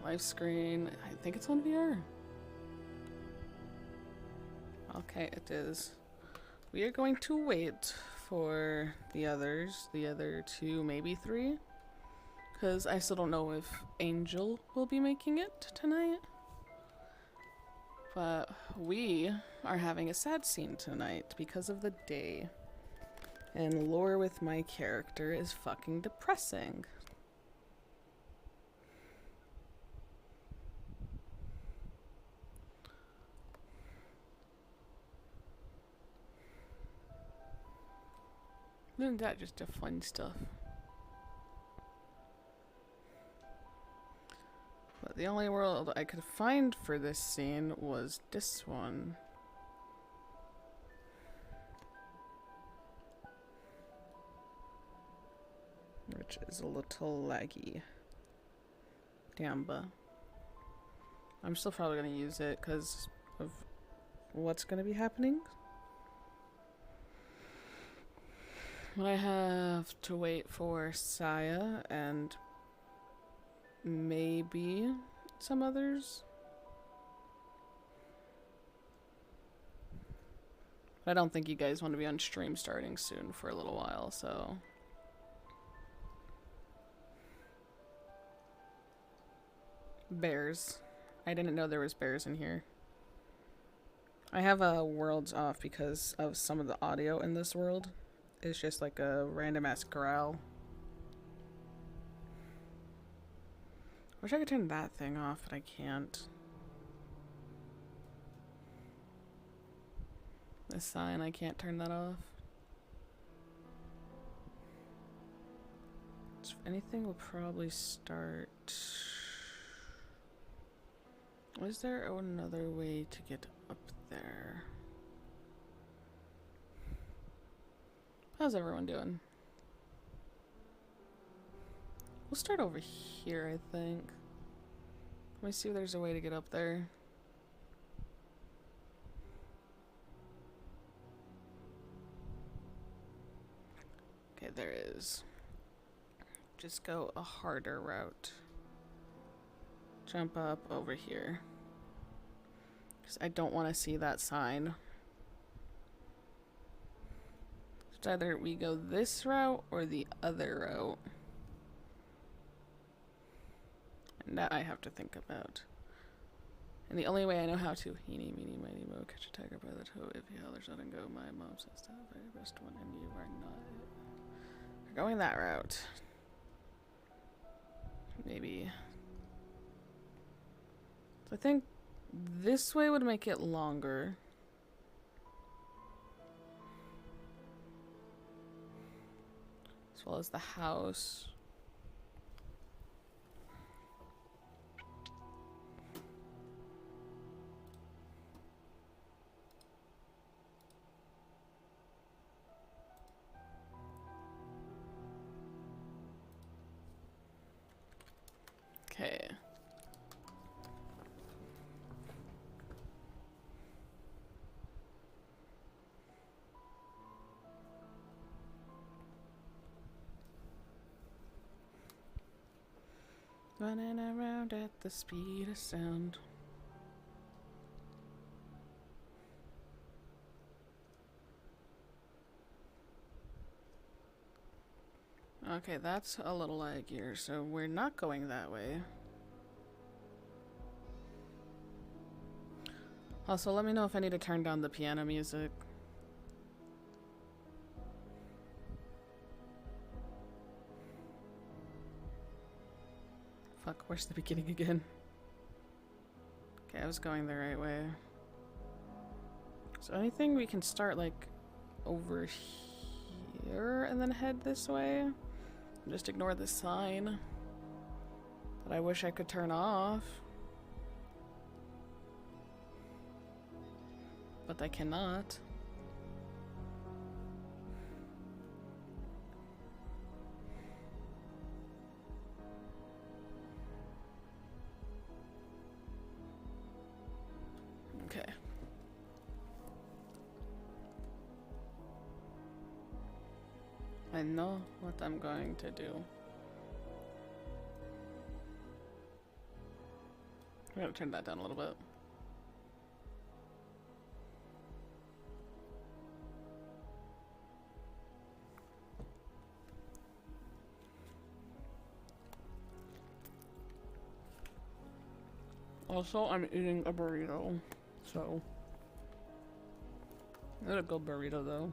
Live screen. I think it's on VR. Okay, it is. We are going to wait for the others, the other two, maybe three, because I still don't know if Angel will be making it tonight. But we are having a sad scene tonight because of the day. And lore with my character is fucking depressing. Isn't that just a fun stuff? But the only world I could find for this scene was this one. Which is a little laggy. Damn, I'm still probably gonna use it because of what's gonna be happening. I have to wait for Saya and maybe some others. I don't think you guys want to be on stream starting soon for a little while, so... Bears. I didn't know there was bears in here. I have worlds off because of some of the audio in this world. It's just like a random ass growl. Wish I could turn that thing off, but I can't. This sign, I can't turn that off. So if anything, we'll probably start... Was there another way to get up there? How's everyone doing? We'll start over here, I think. Let me see if there's a way to get up there. Okay, there is. Just go a harder route. Jump up over here. Because I don't want to see that sign. It's either we go this route or the other route. And that I have to think about. And the only way I know how to eeny, meeny, miny, mo, catch a tiger by the toe. If he hollers, let him go. My mom says that the very best one, and you are not. We're going that route. Maybe. So I think this way would make it longer. As well as the house. Okay. Running around at the speed of sound. Okay, that's a little laggier, so we're not going that way. Also, let me know if I need to turn down the piano music. Fuck, where's the beginning again? Okay, I was going the right way. So anything we can start like over here and then head this way? Just ignore the sign that I wish I could turn off. But I cannot. Okay. I know what I'm going to do. I'm gonna turn that down a little bit. Also, I'm eating a burrito, so. Not a good burrito, though.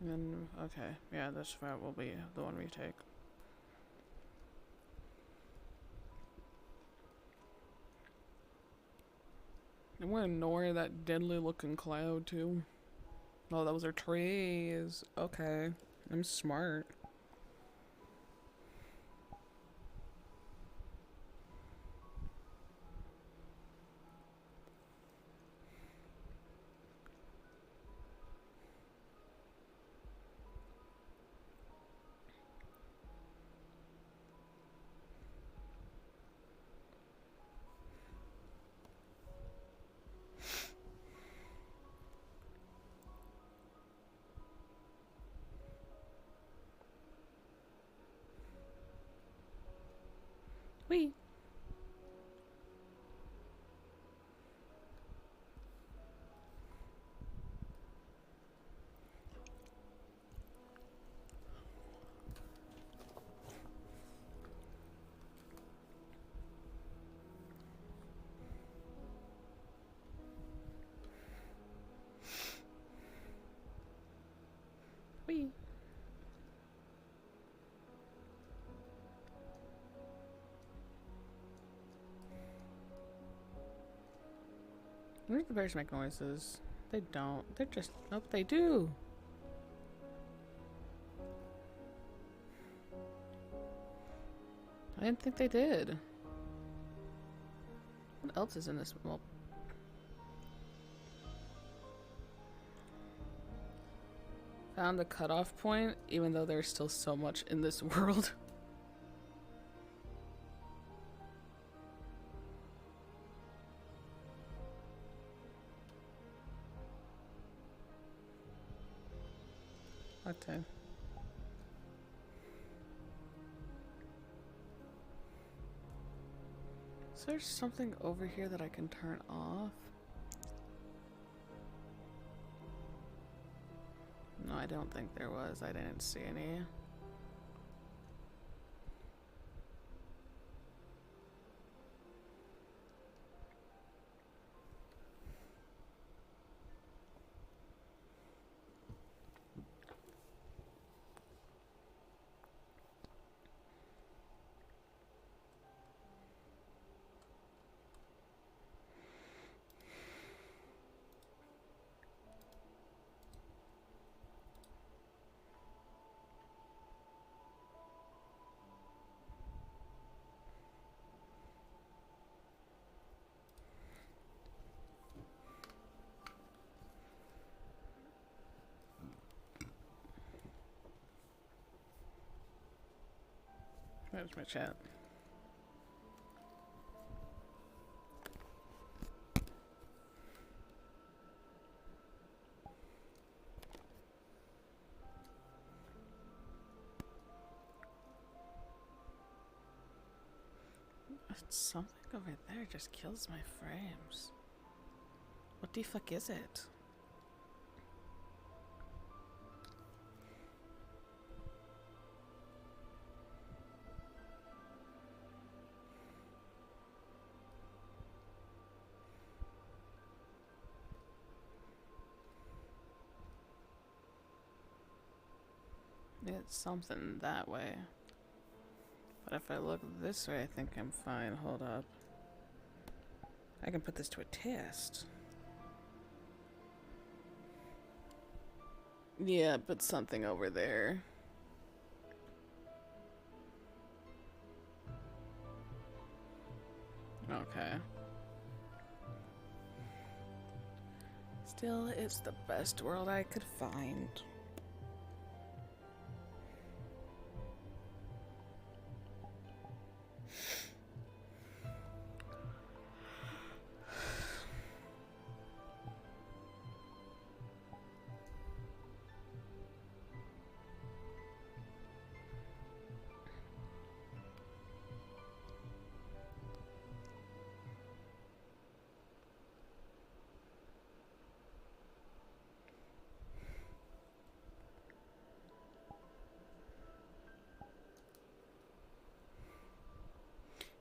And then, okay, yeah, this route will be the one we take. I'm gonna ignore that deadly looking cloud, too. Oh, those are trees. Okay, I'm smart. Whee! Whee! I wonder if the bears make noises. They don't. They're just. Oh, they do! I didn't think they did. What else is in this? Well, found the cutoff point, even though there's still so much in this world. Okay. Is there something over here that I can turn off? No, I don't think there was. I didn't see any. Where's my chat? Something over there just kills my frames. What the fuck is it? It's something that way. But if I look this way, I think I'm fine. Hold up. I can put this to a test. Yeah, but something over there. Okay. Still, it's the best world I could find.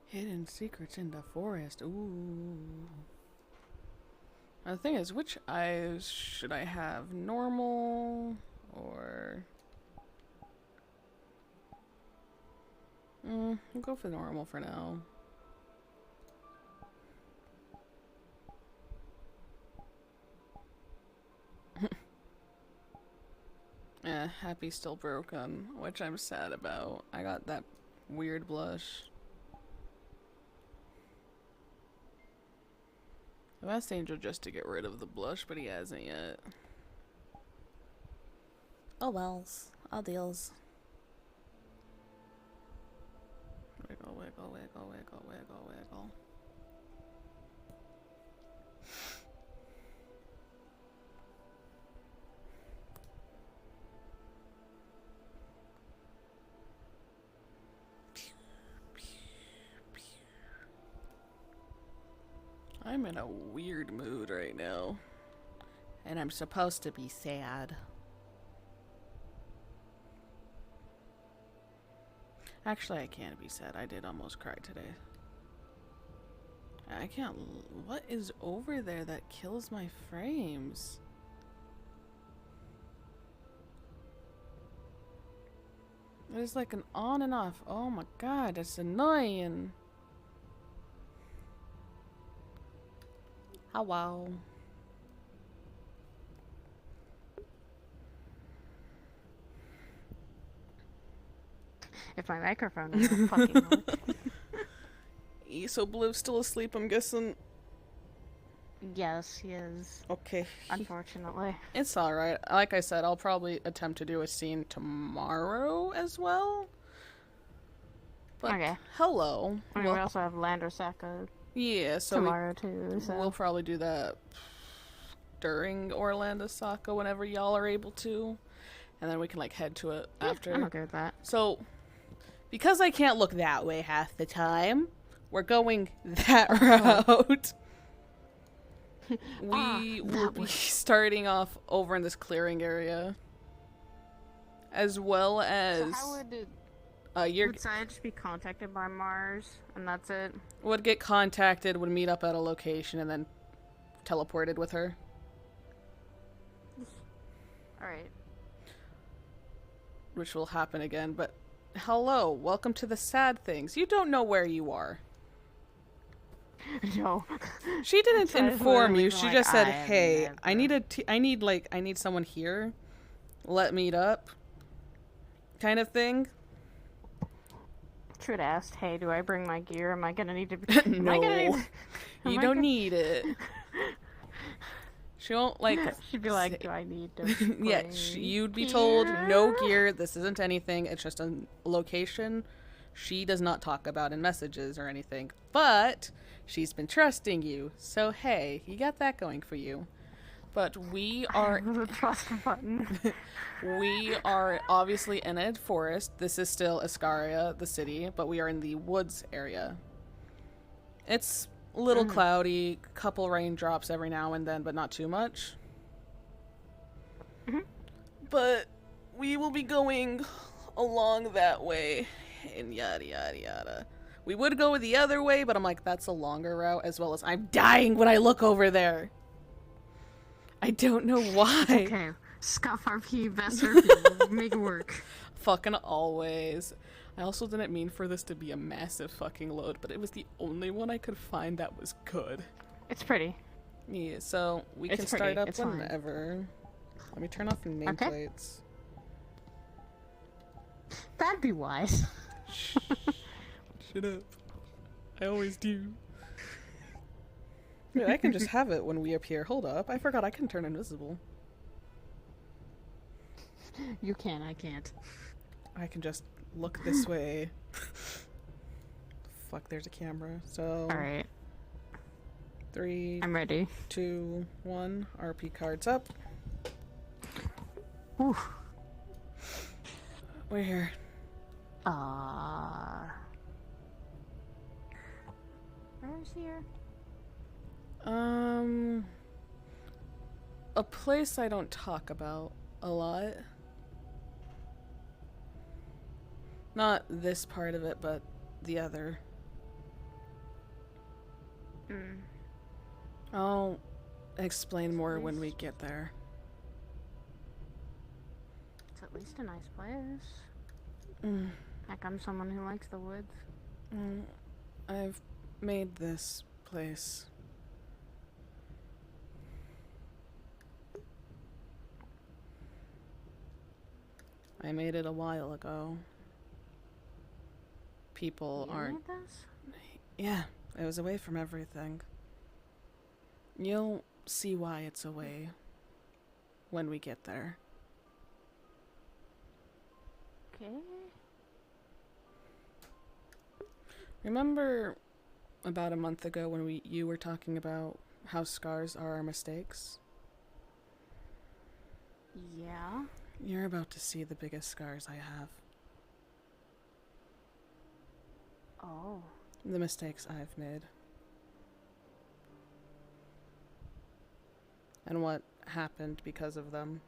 Hidden secrets in the forest. Ooh. Now, the thing is, which eyes should I have? Normal or... I'll go for normal for now. Happy's still broken, which I'm sad about. I got that weird blush. I've asked Angel just to get rid of the blush, but he hasn't yet. Oh wells. All deals. Wiggle, wiggle, wiggle, wiggle, wiggle, wiggle. I'm in a weird mood right now. And I'm supposed to be sad. Actually, I can't be sad. I did almost cry today. I can't... What is over there that kills my frames? There's like an on and off. Oh my god, that's annoying. Hello. If my microphone doesn't fucking work. So Bliv's still asleep, I'm guessing. Yes, he is. Okay. Unfortunately. It's alright. Like I said, I'll probably attempt to do a scene tomorrow as well. But okay. Hello. I mean, we also have Lander Sacco yeah, so tomorrow too. So. We'll probably do that during Orlando Sacco whenever y'all are able to. And then we can like head to it after. I'm okay with that. So, because I can't look that way half the time, we're going that route. We will be starting off over in this clearing area. As well as... So how would would Saya just be contacted by Mars, and that's it? Would get contacted, would meet up at a location, and then teleported with her. Alright. Which will happen again, but... Hello, welcome to the sad things. You don't know where you are. No. She didn't inform you. She just said, "Hey, I never. I need someone here. Let meet up." Kind of thing. Should have asked, "Hey, do I bring my gear? Am I gonna need to?" No, you don't need it. She won't like. She'd be like, "Do I need to?" Yeah, you'd be told, "No gear. This isn't anything. It's just a location." She does not talk about in messages or anything, but she's been trusting you. So hey, you got that going for you. But we are the trust button. We are obviously in a forest. This is still Ascaria, the city, but we are in the woods area. It's a little cloudy, couple raindrops every now and then, but not too much. But we will be going along that way. And yada yada yada. We would go the other way, but I'm like, that's a longer route, as well as I'm dying when I look over there. I don't know why. Okay, scuff RP, best RP, make it work. Fucking always. I also didn't mean for this to be a massive fucking load, but it was the only one I could find that was good. It's pretty. Yeah, so we can start up whenever. Let me turn off the nameplates. That'd be wise. Shut up. I always do. Yeah, I can just have it when we appear. Hold up. I forgot I can turn invisible. You can, I can't. I can just look this way. Fuck, there's a camera. So... Alright. 3... I'm ready. 2, 1. RP cards up. Ooh. We're here. Where's here? A place I don't talk about a lot. Not this part of it, but the other. Mm. I'll explain more when we get there. It's at least a nice place. Mm. Like, I'm someone who likes the woods. I've made this place. I made it a while ago. People aren't... You made this? Yeah, it was away from everything. You'll see why it's away when we get there. Okay. Remember about a month ago when you were talking about how scars are our mistakes? Yeah. You're about to see the biggest scars I have. Oh. The mistakes I've made. And what happened because of them.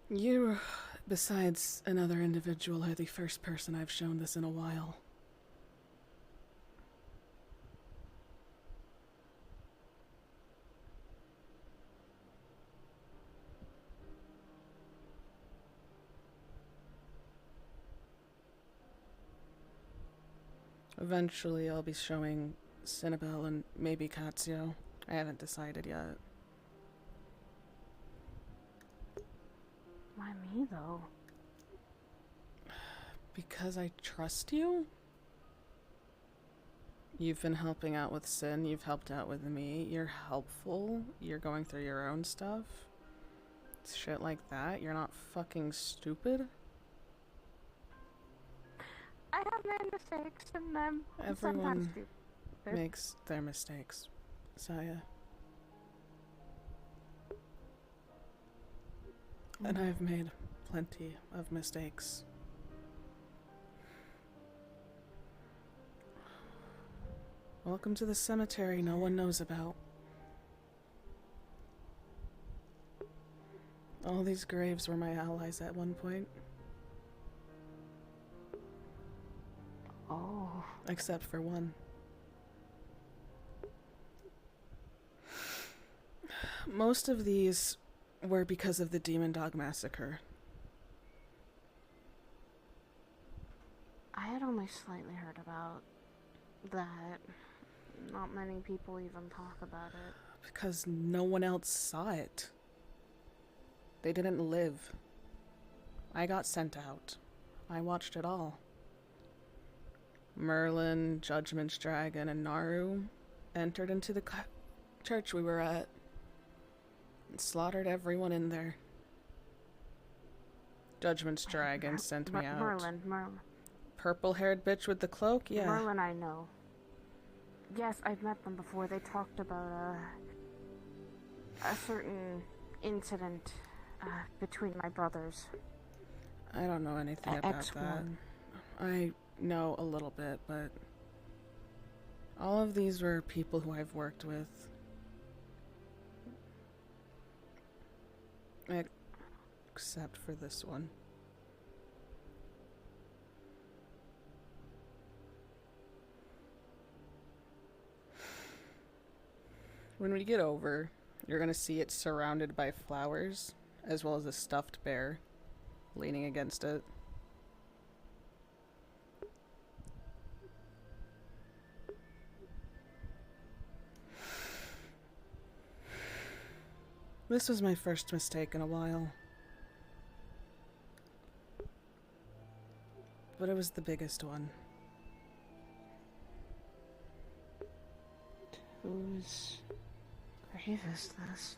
You, besides another individual, are the first person I've shown this in a while. Eventually, I'll be showing Cinnabelle and maybe Katsuo. I haven't decided yet. Why me, though? Because I trust you? You've been helping out with Sin, you've helped out with me, you're helpful, you're going through your own stuff. Shit like that, you're not fucking stupid. I have made mistakes, and I'm sometimes Everyone stupid. makes their mistakes, Saya. And I've made plenty of mistakes. Welcome to the cemetery no one knows about. All these graves were my allies at one point. Oh. Except for one. Most of these were because of the Demon Dog Massacre. I had only slightly heard about that. Not many people even talk about it. Because no one else saw it. They didn't live. I got sent out. I watched it all. Merlin, Judgment's Dragon, and Naru entered into the church we were at and slaughtered everyone in there. Judgment's Dragon sent me out. Merlin. Purple-haired bitch with the cloak? Yeah. Merlin, I know. Yes, I've met them before. They talked about a certain incident between my brothers. I don't know anything about that. I know a little bit, but all of these were people who I've worked with. Except for this one. When we get over, you're gonna see it surrounded by flowers, as well as a stuffed bear leaning against it. This was my first mistake in a while. But it was the biggest one. Whose grave is this?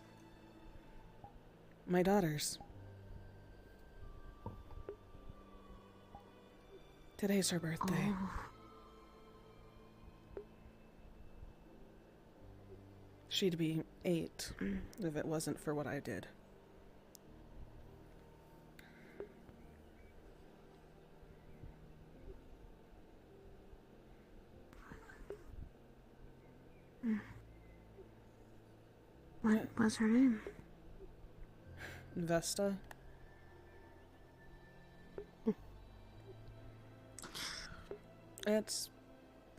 My daughter's. Today's her birthday. Oh. She'd be 8 if it wasn't for what I did. What was her name? Vesta. It's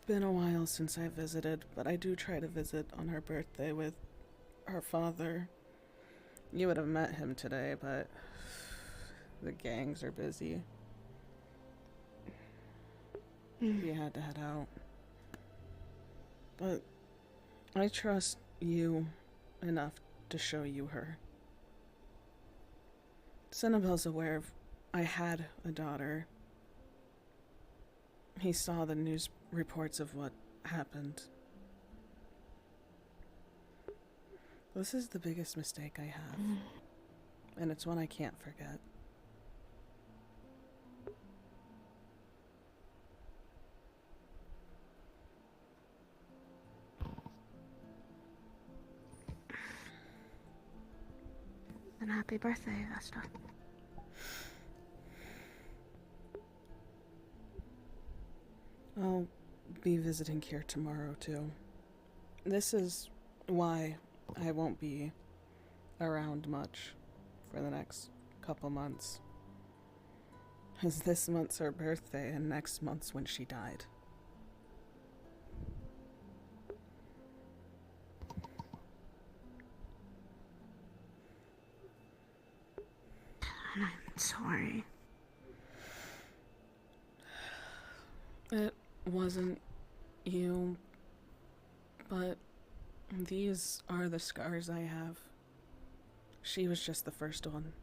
been a while since I visited, but I do try to visit on her birthday with her father. You would have met him today, but the gangs are busy. He had to head out. But I trust you enough to show you her. Cinnabel's aware I had a daughter. He saw the news reports of what happened. This is the biggest mistake I have. And it's one I can't forget. And happy birthday, Vesta. I'll be visiting here tomorrow, too. This is why I won't be around much for the next couple months. As this month's her birthday and next month's when she died. I'm sorry. It wasn't you, but these are the scars I have. She was just the first one.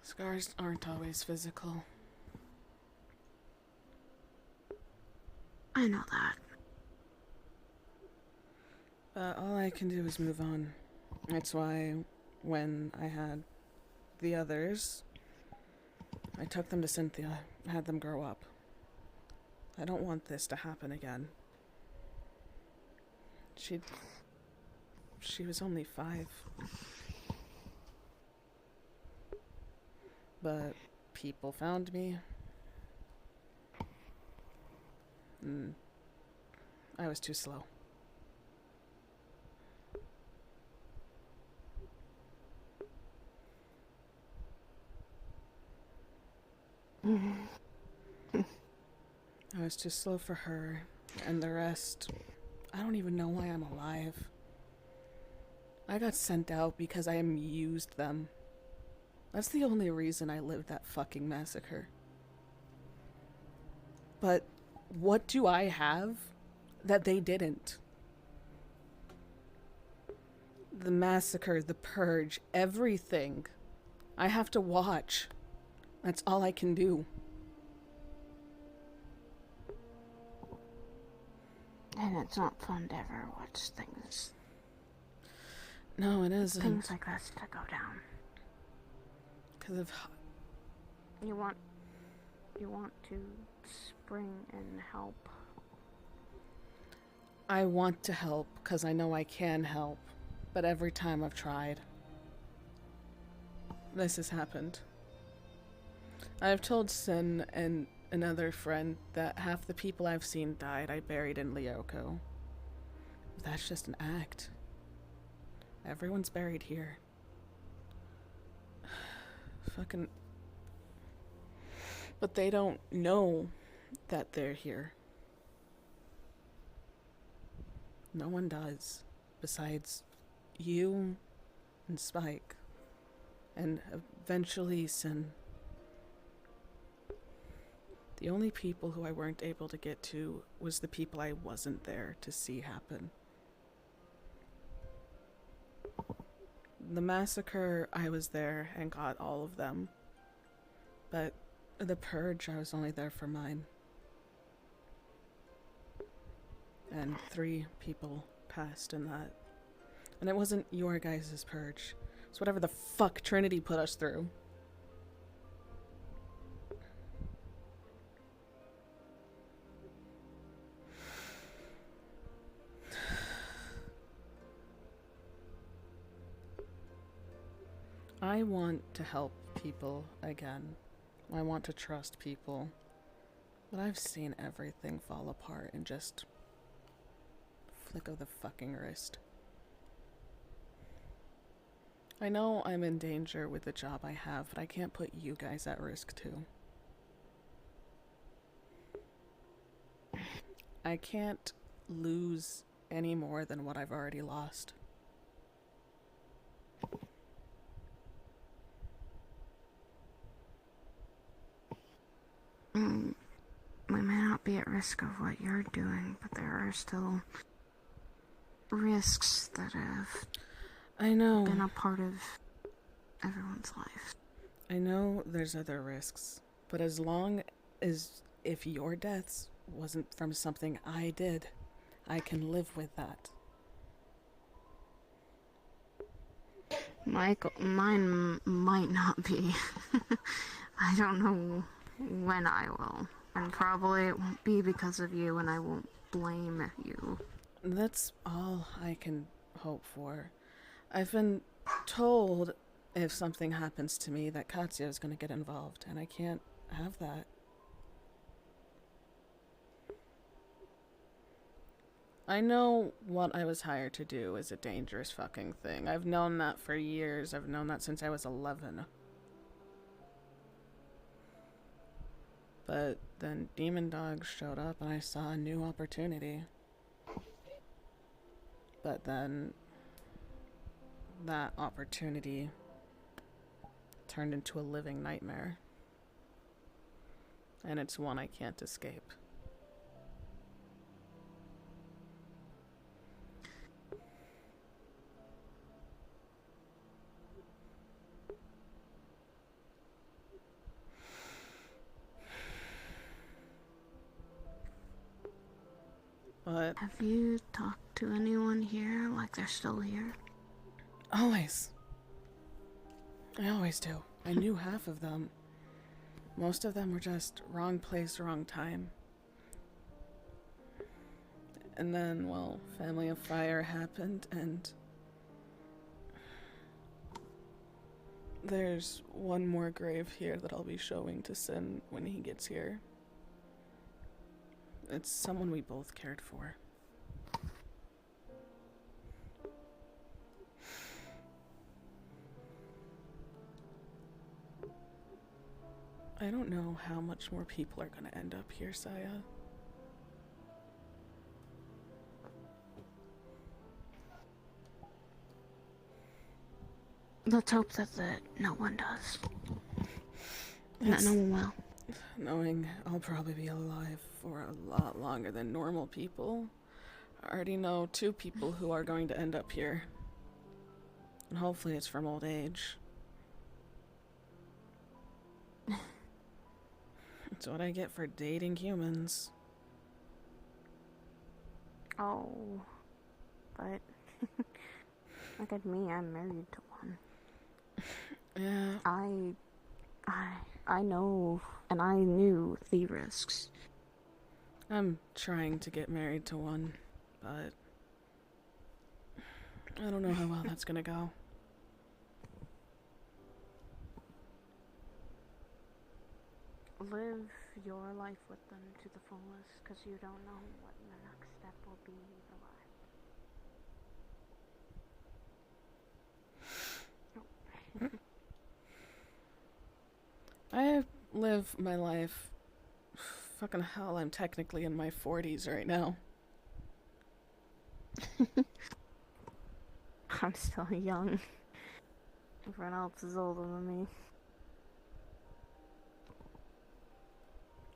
Scars aren't always physical. I know that. But all I can do is move on. That's why when I had the others, I took them to Cynthia, had them grow up. I don't want this to happen again. She was only 5. But people found me. And I was too slow. I was too slow for her, and the rest, I don't even know why I'm alive. I got sent out because I amused them. That's the only reason I lived that fucking massacre. But what do I have that they didn't? The massacre, the purge, everything. I have to watch. That's all I can do. And it's not fun to ever watch things. No, it isn't. Things like this to go down. Because of... You want to spring and help. I want to help because I know I can help. But every time I've tried, this has happened. I've told Sin and another friend that half the people I've seen died I buried in Lyoko. That's just an act. Everyone's buried here. Fucking... But they don't know that they're here. No one does. Besides you and Spike. And eventually Sin. The only people who I weren't able to get to was the people I wasn't there to see happen. The massacre, I was there and got all of them. But the purge, I was only there for mine. And 3 people passed in that. And it wasn't your guys' purge. It's whatever the fuck Trinity put us through. I want to help people again. I want to trust people. But I've seen everything fall apart in just flick of the fucking wrist. I know I'm in danger with the job I have, but I can't put you guys at risk too. I can't lose any more than what I've already lost. We may not be at risk of what you're doing, but there are still risks that have been a part of everyone's life. I know there's other risks, but as long as if your deaths wasn't from something I did, I can live with that. Michael, mine might not be. I don't know when I will. And probably it won't be because of you, and I won't blame you. That's all I can hope for. I've been told if something happens to me that Katya is going to get involved, and I can't have that. I know what I was hired to do is a dangerous fucking thing. I've known that for years. I've known that since I was 11. But then Demon Dog showed up and I saw a new opportunity. But then that opportunity turned into a living nightmare. And it's one I can't escape. But have you talked to anyone here, like they're still here? Always. I always do. I knew half of them. Most of them were just wrong place, wrong time. And then, well, Family of Fire happened, and there's one more grave here that I'll be showing to Sin when he gets here. It's someone we both cared for. I don't know how much more people are gonna end up here, Saya. Let's hope that no one does. That no one will. Knowing I'll probably be alive for a lot longer than normal people. I already know 2 people who are going to end up here. And hopefully it's from old age. That's what I get for dating humans. Oh, but look at me, I'm married to one. Yeah. I know, and I knew the risks. I'm trying to get married to one, but I don't know how well that's gonna go. Live your life with them to the fullest, because you don't know what the next step will be in your life. I live my life. Fucking hell, I'm technically in my 40s right now. I'm still young. Everyone else is older than me.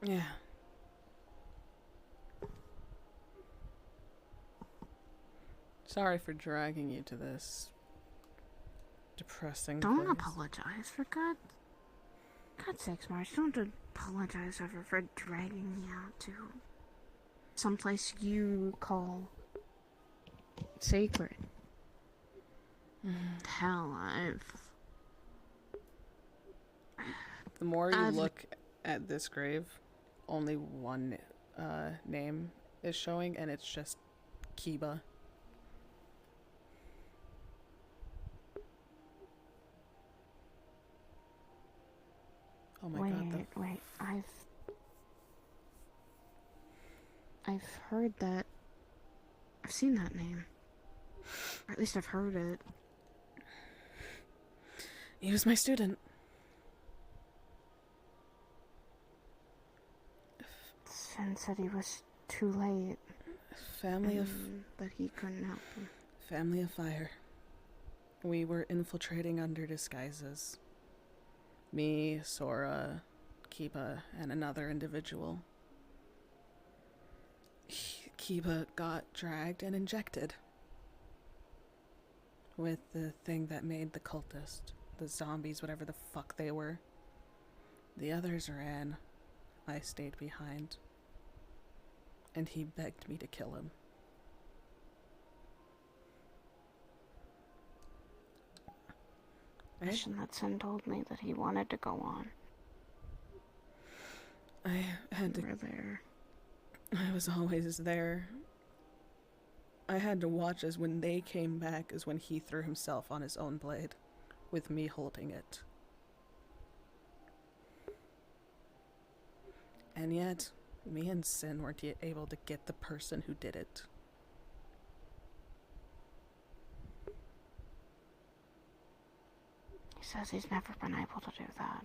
Yeah. Sorry for dragging you to this depressing Don't place. apologize, for God's sakes, Marge. Don't apologize ever for dragging me out to someplace you call sacred. Hell, The more you look at this grave, only one name is showing, and it's just Kiba. Oh my wait, god, wait. I've heard that. I've seen that name. Or at least I've heard it. he was my student. Sin said he was too late. That he couldn't help him. Family of fire. We were infiltrating under disguises. Me, Sora, Kiba, and another individual. Kiba got dragged and injected with the thing that made the cultist, the zombies, whatever the fuck they were. The others ran. I stayed behind. And he begged me to kill him. Mission that Sin told me that he wanted to go on. I had to. You were there. I was always there. I had to watch as when they came back is when he threw himself on his own blade, with me holding it. And yet, me and Sin weren't yet able to get the person who did it. He says he's never been able to do that.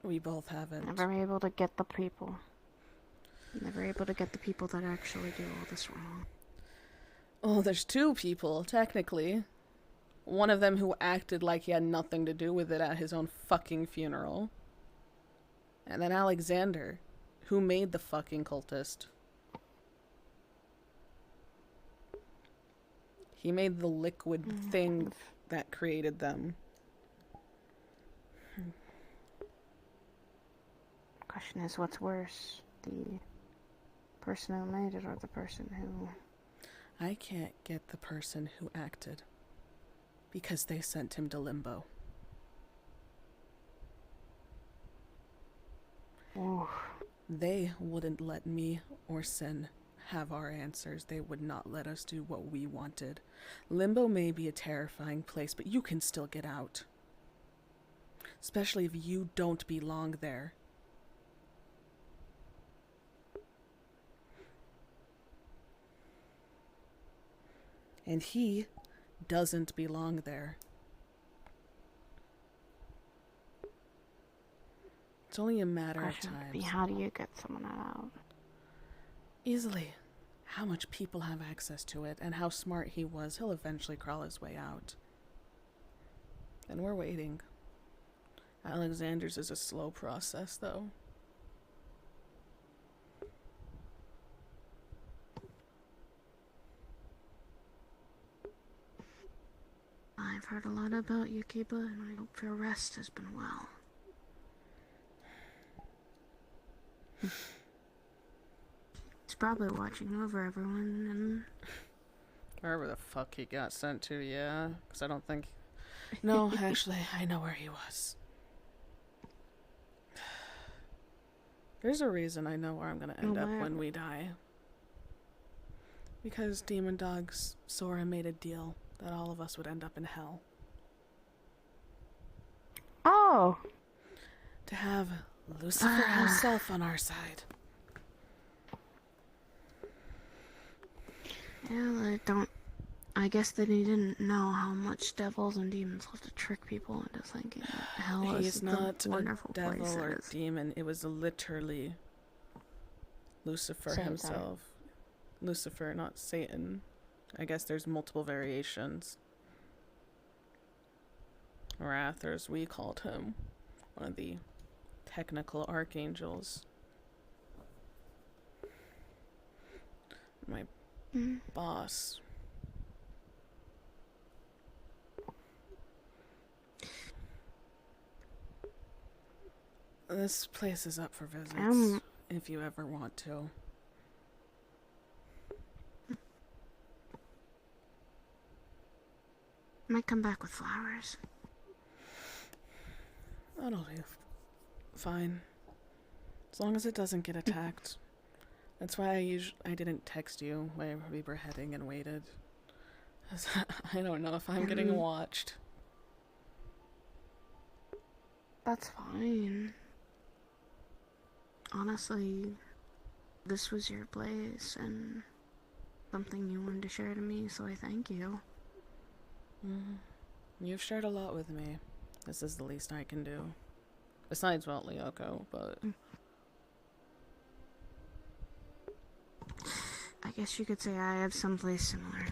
We both haven't. Never able to get the people. Never able to get the people that actually do all this wrong. Oh, there's two people, technically. One of them who acted like he had nothing to do with it at his own fucking funeral. And then Alexander, who made the fucking cultist. He made the liquid thing that created them. Question is, what's worse? The person who made it or the person who... I can't get the person who acted. Because they sent him to limbo. Ooh. They wouldn't let me or Sin have our answers. They would not let us do what we wanted. Limbo may be a terrifying place, but you can still get out. Especially if you don't belong there. And he doesn't belong there. It's only a matter of time. How do you get someone out? Easily. How much people have access to it, and how smart he was, he'll eventually crawl his way out. And we're waiting. Alexander's is a slow process, though. I've heard a lot about you, Kiba, and I hope your rest has been well. He's probably watching over everyone and... Wherever the fuck he got sent to, yeah. Because I don't think... No, actually, I know where he was. There's a reason I know where I'm going to end up when we die. Because Demon Dog's Sora made a deal that all of us would end up in hell. Oh! To have Lucifer himself on our side. Yeah, I guess that he didn't know how much devils and demons love to trick people into thinking that hell is not the wonderful a devil place it or is. demon. It was literally Lucifer himself. Lucifer, not Satan. I guess there's multiple variations. Wrath, or as we called him, one of the technical archangels. My boss. This place is up for visits, if you ever want to. Might come back with flowers. That'll do. Fine. As long as it doesn't get attacked. That's why I didn't text you where we were heading and waited. I don't know if I'm getting watched. That's fine. honestly, this was your place and something you wanted to share to me, so I thank you. You've shared a lot with me. This is the least I can do. Besides, well, Lyoko, but... I guess you could say I have someplace similar.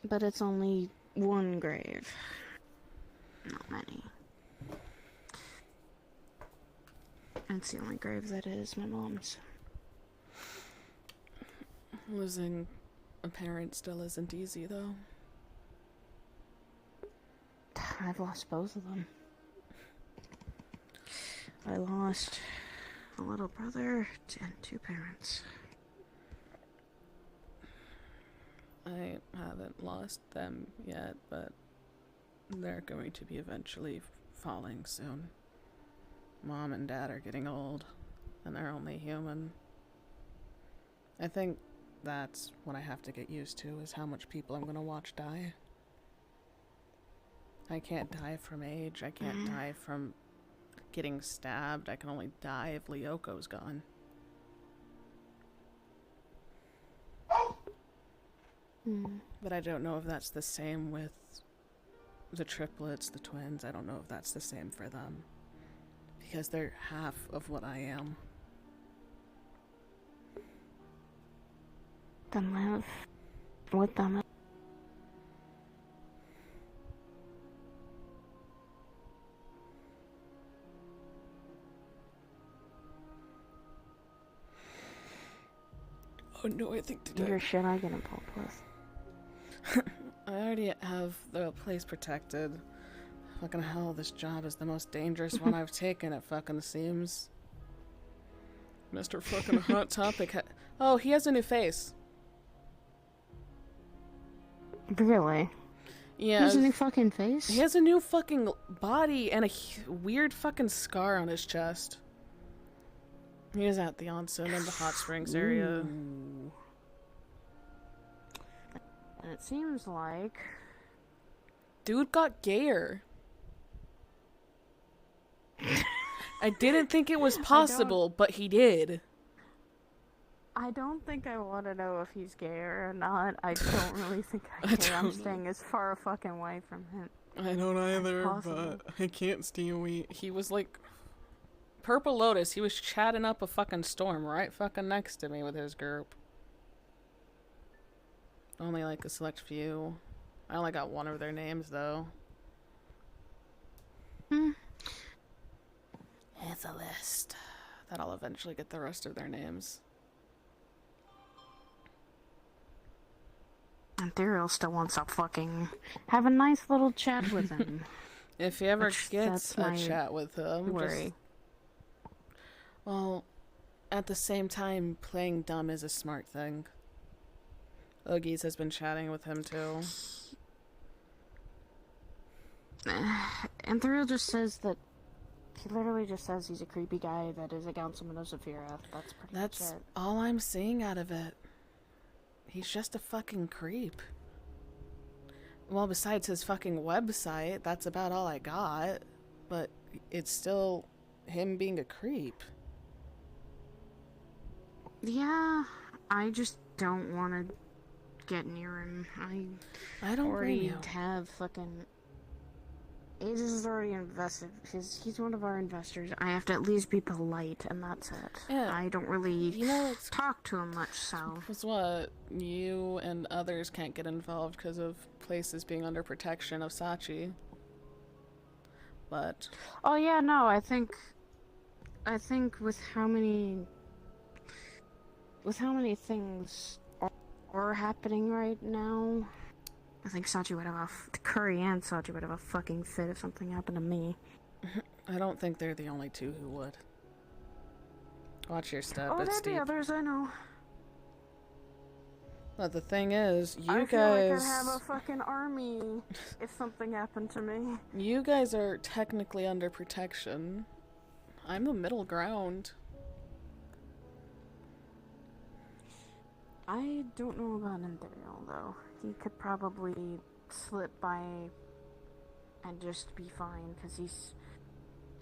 But it's only one grave. Not many. And it's the only grave that is my mom's. Losing a parent still isn't easy, though. I've lost both of them. I lost a little brother and 2 parents. I haven't lost them yet, but they're going to be eventually falling soon. Mom and Dad are getting old, and they're only human. I think that's what I have to get used to, is how much people I'm going to watch die. I can't die from age. I can't die from getting stabbed. I can only die if Lyoko's gone. But I don't know if that's the same with the triplets, the twins. I don't know if that's the same for them. Because they're half of what I am. Then live with them. Oh no, I think today... Your shit I get involved with. I already have the place protected. Fucking hell, this job is the most dangerous one I've taken, it fucking seems. Mr. fucking Hot Topic oh, he has a new face. Really? Yeah. He has a new fucking face? He has a new fucking body and a weird fucking scar on his chest. He is at the onsen in the hot springs area. Ooh. And it seems like... Dude got gayer. I didn't think it was possible, but he did. I don't think I want to know if he's gay or not. I don't really think I care. I'm staying as far fucking away from him. I don't either, but I can't stay away. He was like... Purple Lotus, he was chatting up a fucking storm right fucking next to me with his group. Only like a select few. I only got one of their names though. It's a list. That I'll eventually get the rest of their names. And Theriel still wants to fucking have a nice little chat with him. If he ever gets a chat with him, worry. Well, at the same time, playing dumb is a smart thing. Oogies has been chatting with him too. And Theriel just says that he literally just says he's a creepy guy that is a councilman of Zephyra. That's pretty much it. That's all I'm seeing out of it. He's just a fucking creep. Well, besides his fucking website, that's about all I got. But it's still him being a creep. Yeah, I just don't want to get near him. I don't already have fucking... Aegis is already invested. He's one of our investors. I have to at least be polite, and that's it. Yeah. I don't really talk to him much, so... That's what you and others can't get involved because of places being under protection of Sachi. But... Oh yeah, no, I think with how many things are happening right now, I think Sachi would have Curry and Sachi would have a fucking fit if something happened to me. I don't think they're the only two who would. Watch your step, Oh, it's there'd steep. be others, I know. But the thing is, I feel like I'd have a fucking army if something happened to me. You guys are technically under protection. I'm the middle ground. I don't know about Imperial, though. He could probably slip by and just be fine, because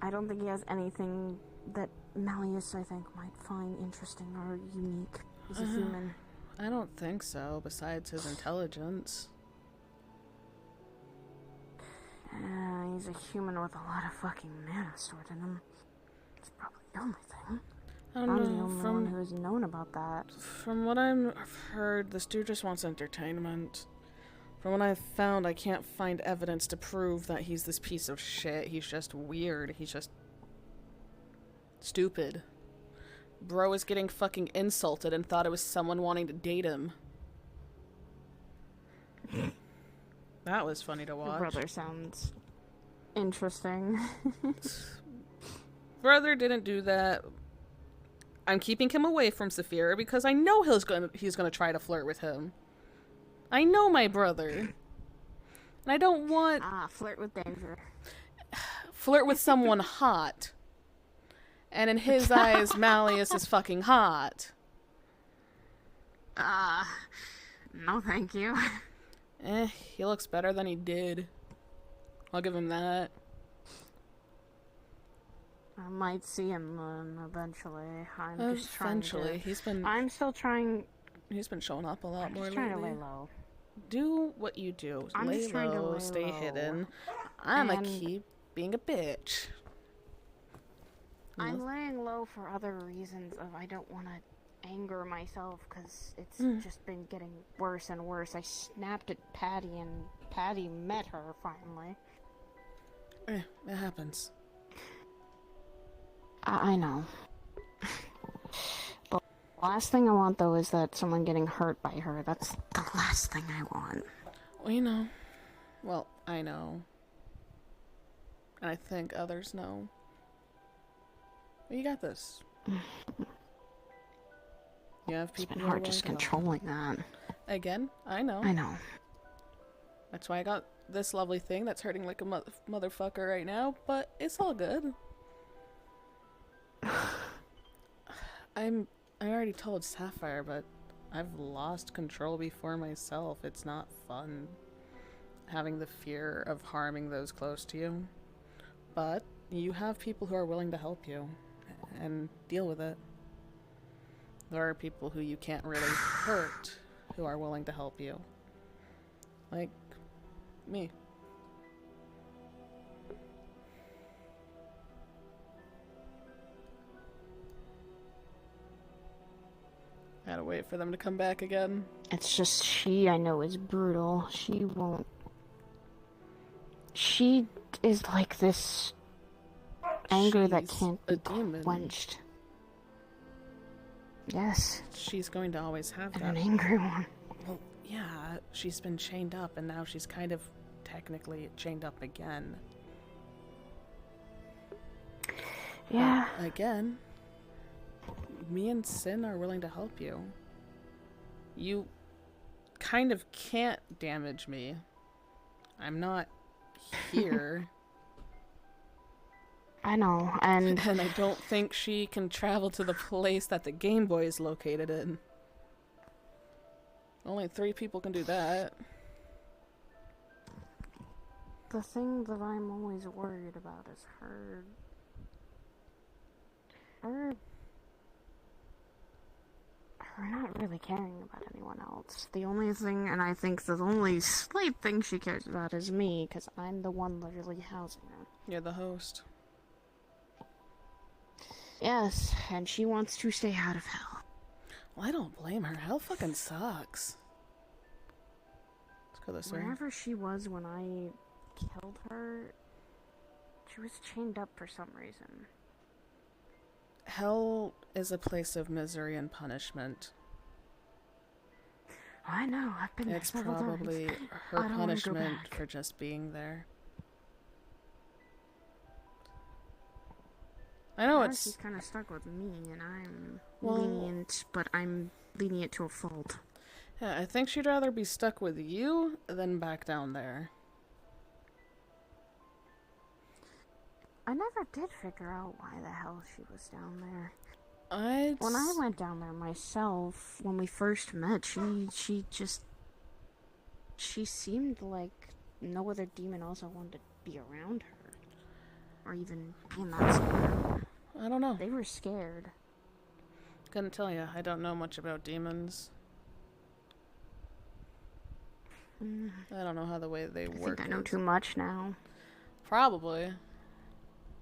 I don't think he has anything that Malleus, I think, might find interesting or unique as a human. I don't think so, besides his intelligence. He's a human with a lot of fucking mana stored in him. That's probably the only thing. I don't I'm know, the only one who's known about that. From what I've heard, this dude just wants entertainment. From what I've found, I can't find evidence to prove that he's this piece of shit. He's just weird. He's just stupid. Bro is getting fucking insulted and thought it was someone wanting to date him. That was funny to watch. Your brother sounds interesting. Brother didn't do that. I'm keeping him away from Saphira because I know he's gonna try to flirt with him. I know my brother. And I don't want... flirt with danger. Flirt with someone hot. And in his eyes, Malleus is fucking hot. No thank you. He looks better than he did. I'll give him that. I might see him eventually. Eventually. I'm still trying... He's been showing up a lot more lately. I'm just trying to lay low. Do what you do. Lay low, stay hidden. I'ma keep being a bitch. I'm laying low for other reasons of I don't want to anger myself because it's just been getting worse and worse. I snapped at Patty and Patty met her finally. It happens. I know. The last thing I want though is that someone getting hurt by her. That's the last thing I want. Well, you know. Well, I know. And I think others know. Well, you got this. You have people. It's been hard just controlling that. Again, I know. I know. That's why I got this lovely thing that's hurting like a motherfucker right now, but it's all good. I already told Sapphire, but I've lost control before myself. It's not fun having the fear of harming those close to you. But you have people who are willing to help you and deal with it. There are people who you can't really hurt who are willing to help you. Like me. Gotta wait for them to come back again. It's just she I know is brutal. She won't. She is like this anger that can't be quenched. Yes. She's going to always have that. And an angry one. Well, yeah, she's been chained up and now she's kind of technically chained up again. Yeah. But again, me and Sin are willing to help you. You kind of can't damage me. I'm not here. I know, and I don't think she can travel to the place that the Game Boy is located in. Only 3 people can do that. The thing that I'm always worried about is her not really caring about anyone else. The only thing, and I think the only slight thing she cares about is me, because I'm the one literally housing her. You're the host. Yes, and she wants to stay out of hell. Well, I don't blame her. Hell fucking sucks. Let's go this way. Wherever she was when I killed her, she was chained up for some reason. Hell is a place of misery and punishment. I know, I've been there It's several probably times. her punishment for just being there. I know She's it's... kind of stuck with me, and I'm lenient, but I'm lenient to a fault. Yeah, I think she'd rather be stuck with you than back down there. I never did figure out why the hell she was down there. When I went down there myself, when we first met, she seemed like no other demon also wanted to be around her. or even being that scared. I don't know. They were scared. Couldn't tell you. I don't know much about demons. I don't know how the way they work. I think I know too much now. Probably.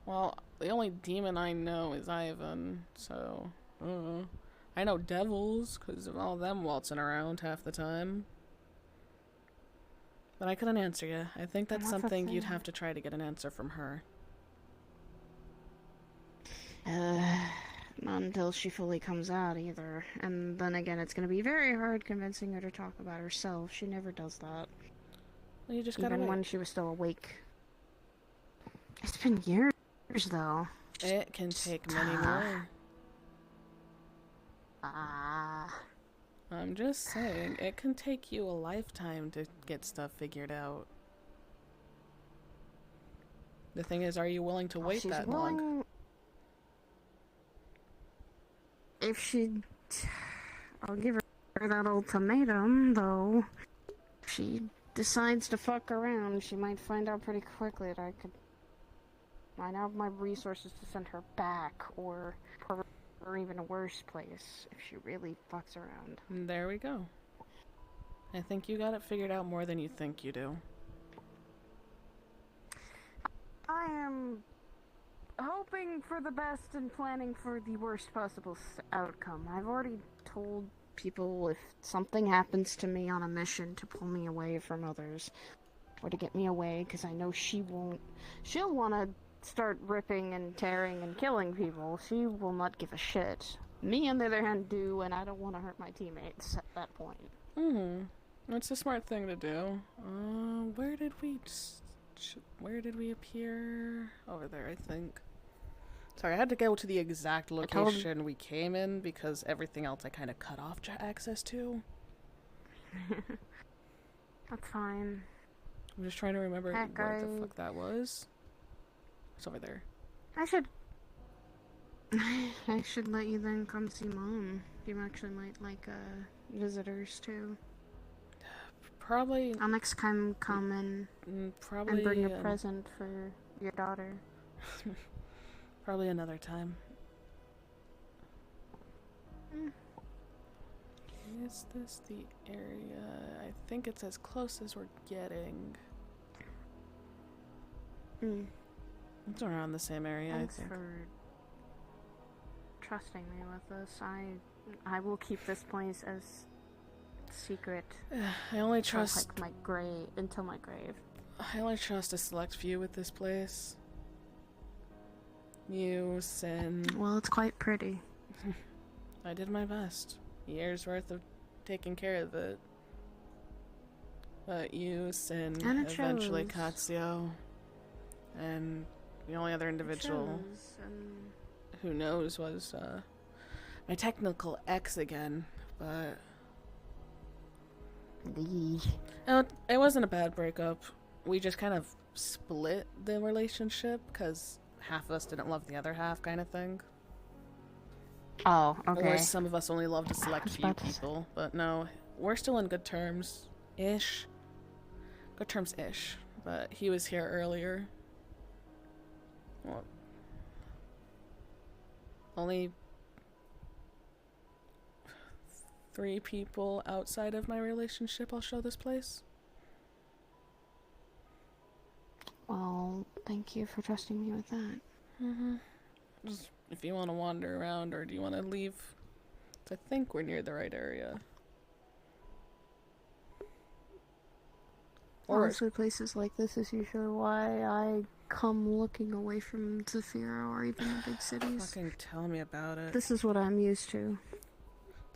Well, the only demon I know is Ivan, so... I know devils, because of all them waltzing around half the time. But I couldn't answer you. I think that's something you'd have to try to get an answer from her. Not until she fully comes out, either. And then again, it's gonna be very hard convincing her to talk about herself. She never does that. Well, you just gotta Even wait. when she was still awake. It's been years, though. It can take many more. I'm just saying, it can take you a lifetime to get stuff figured out. The thing is, are you willing to wait that long? If I'll give her that ultimatum, though. If she decides to fuck around, she might find out pretty quickly that I have my resources to send her back, or even a worse place, if she really fucks around. There we go. I think you got it figured out more than you think you do. I am hoping for the best and planning for the worst possible outcome. I've already told people if something happens to me on a mission to pull me away from others, or to get me away, because I know she won't. She'll want to start ripping and tearing and killing people. She will not give a shit. Me, on the other hand, do, and I don't want to hurt my teammates at that point. That's a smart thing to do. Where did we appear? Over there, I think. Sorry, I had to go to the exact location we came in because everything else I kind of cut off access to. That's fine. I'm just trying to remember where the fuck that was. It's over there. I should let you then come see Mom. You actually might like visitors too. Probably. I'll next time come and bring a present for your daughter. Probably another time. Is this the area? I think it's as close as we're getting. It's around the same area, Thanks I think. for trusting me with this. I will keep this place as secret. I only trust until my grave. I only trust a select few with this place. You, Sin. Well, it's quite pretty. I did my best. Years worth of taking care of it. But you, Sin, eventually Katsuo, and the only other individual who knows was my technical ex again, but it wasn't a bad breakup. We just kind of split the relationship because half of us didn't love the other half, kind of thing. Oh, okay. Or some of us only loved a select few people, but no, we're still in good terms-ish. Good terms-ish, but he was here earlier. Well, only 3 people outside of my relationship I'll show this place. Well, thank you for trusting me with that. Just if you want to wander around, or do you want to leave? I think we're near the right area. Honestly, places like this is usually why I come looking away from Zafira or even the big cities. Fucking tell me about it. This is what I'm used to.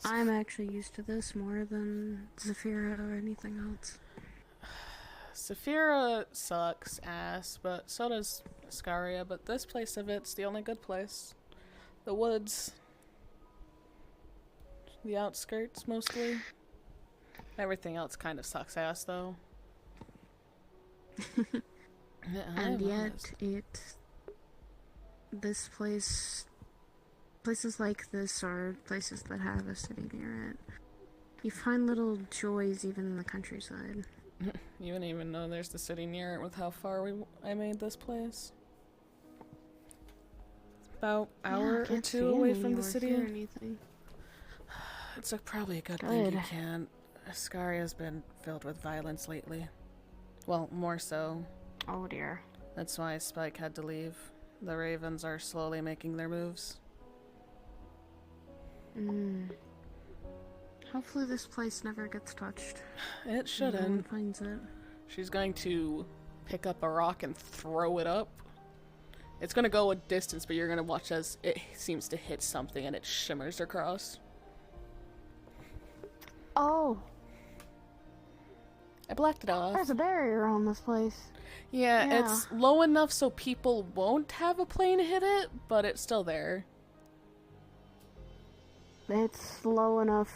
I'm actually used to this more than Zafira or anything else. Zafira sucks ass, but so does Scaria, but this place of it's the only good place. The woods. The outskirts, mostly. Everything else kind of sucks ass, though. And yet, places like this are places that have a city near it. You find little joys even in the countryside. You wouldn't even know there's the city near it with how far I made this place. about Yeah, hour I or can't two see away any from the or city. hear anything. It's probably a good thing Good. you can't. Ascaria's been filled with violence lately. Well, more so. Oh dear. That's why Spike had to leave. The Ravens are slowly making their moves. Hopefully this place never gets touched. It No shouldn't. one finds it. She's going to pick up a rock and throw it up. It's going to go a distance, but you're going to watch as it seems to hit something and it shimmers across. Oh, I blacked it off. there's a barrier on this place. Yeah, Yeah. it's low enough so people won't have a plane hit it, but it's still there. It's low enough.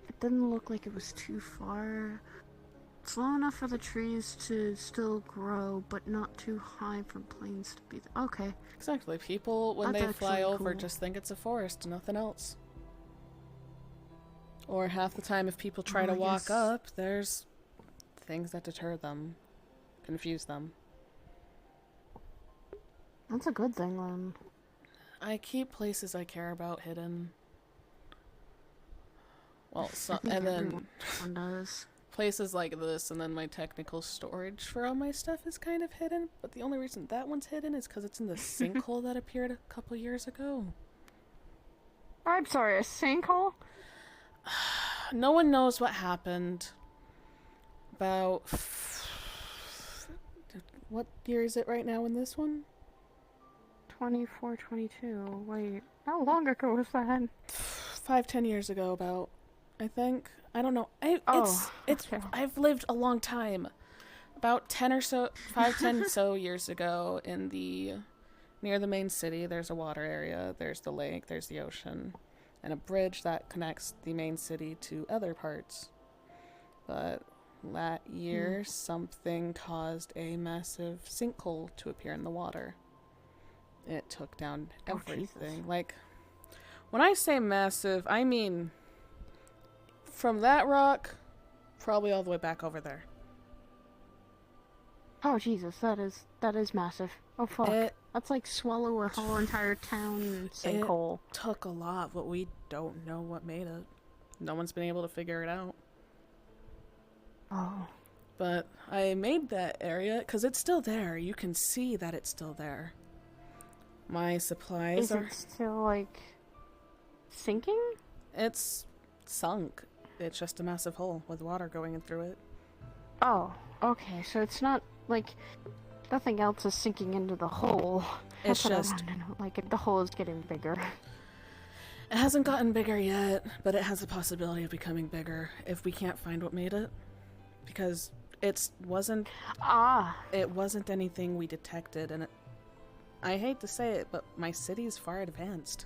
It didn't look like it was too far. It's low enough for the trees to still grow, but not too high for planes to be there. Okay. Exactly. People, when That's they fly actually over, cool. just think it's a forest, nothing else. Or half the time, if people try to I walk guess- up, there's things that deter them, confuse them. That's a good thing then. I keep places I care about hidden. Well, so, I think and then everyone does. places like this, and then my technical storage for all my stuff is kind of hidden. But the only reason that one's hidden is because it's in the sinkhole that appeared a couple years ago. I'm sorry, a sinkhole? No one knows what happened. About what year is it right now in this one? 24, 22. Wait, how long ago was that? 5-10 years ago, about. I think. I don't know. It's okay. I've lived a long time. About 10 or so, 5-10 so years ago, in the near the main city, there's a water area. There's the lake. There's the ocean, and a bridge that connects the main city to other parts. But that year, something caused a massive sinkhole to appear in the water. It took down Oh, everything. Jesus. Like, when I say massive, I mean from that rock, probably all the way back over there. Oh Jesus, that is massive. Oh fuck. It That's like swallow a whole entire town sinkhole. took a lot, but we don't know what made it. No one's been able to figure it out. Oh. But I made that area because it's still there. You can see that it's still there. My supplies Is are... it still like sinking? It's sunk. It's just a massive hole with water going in through it. Oh, okay. So it's not like nothing else is sinking into the hole. It's That's what I just... wanted to know. Like the hole is getting bigger. It hasn't gotten bigger yet, but it has the possibility of becoming bigger if we can't find what made it. Because it wasn't anything we detected, and I hate to say it, but my city is far advanced.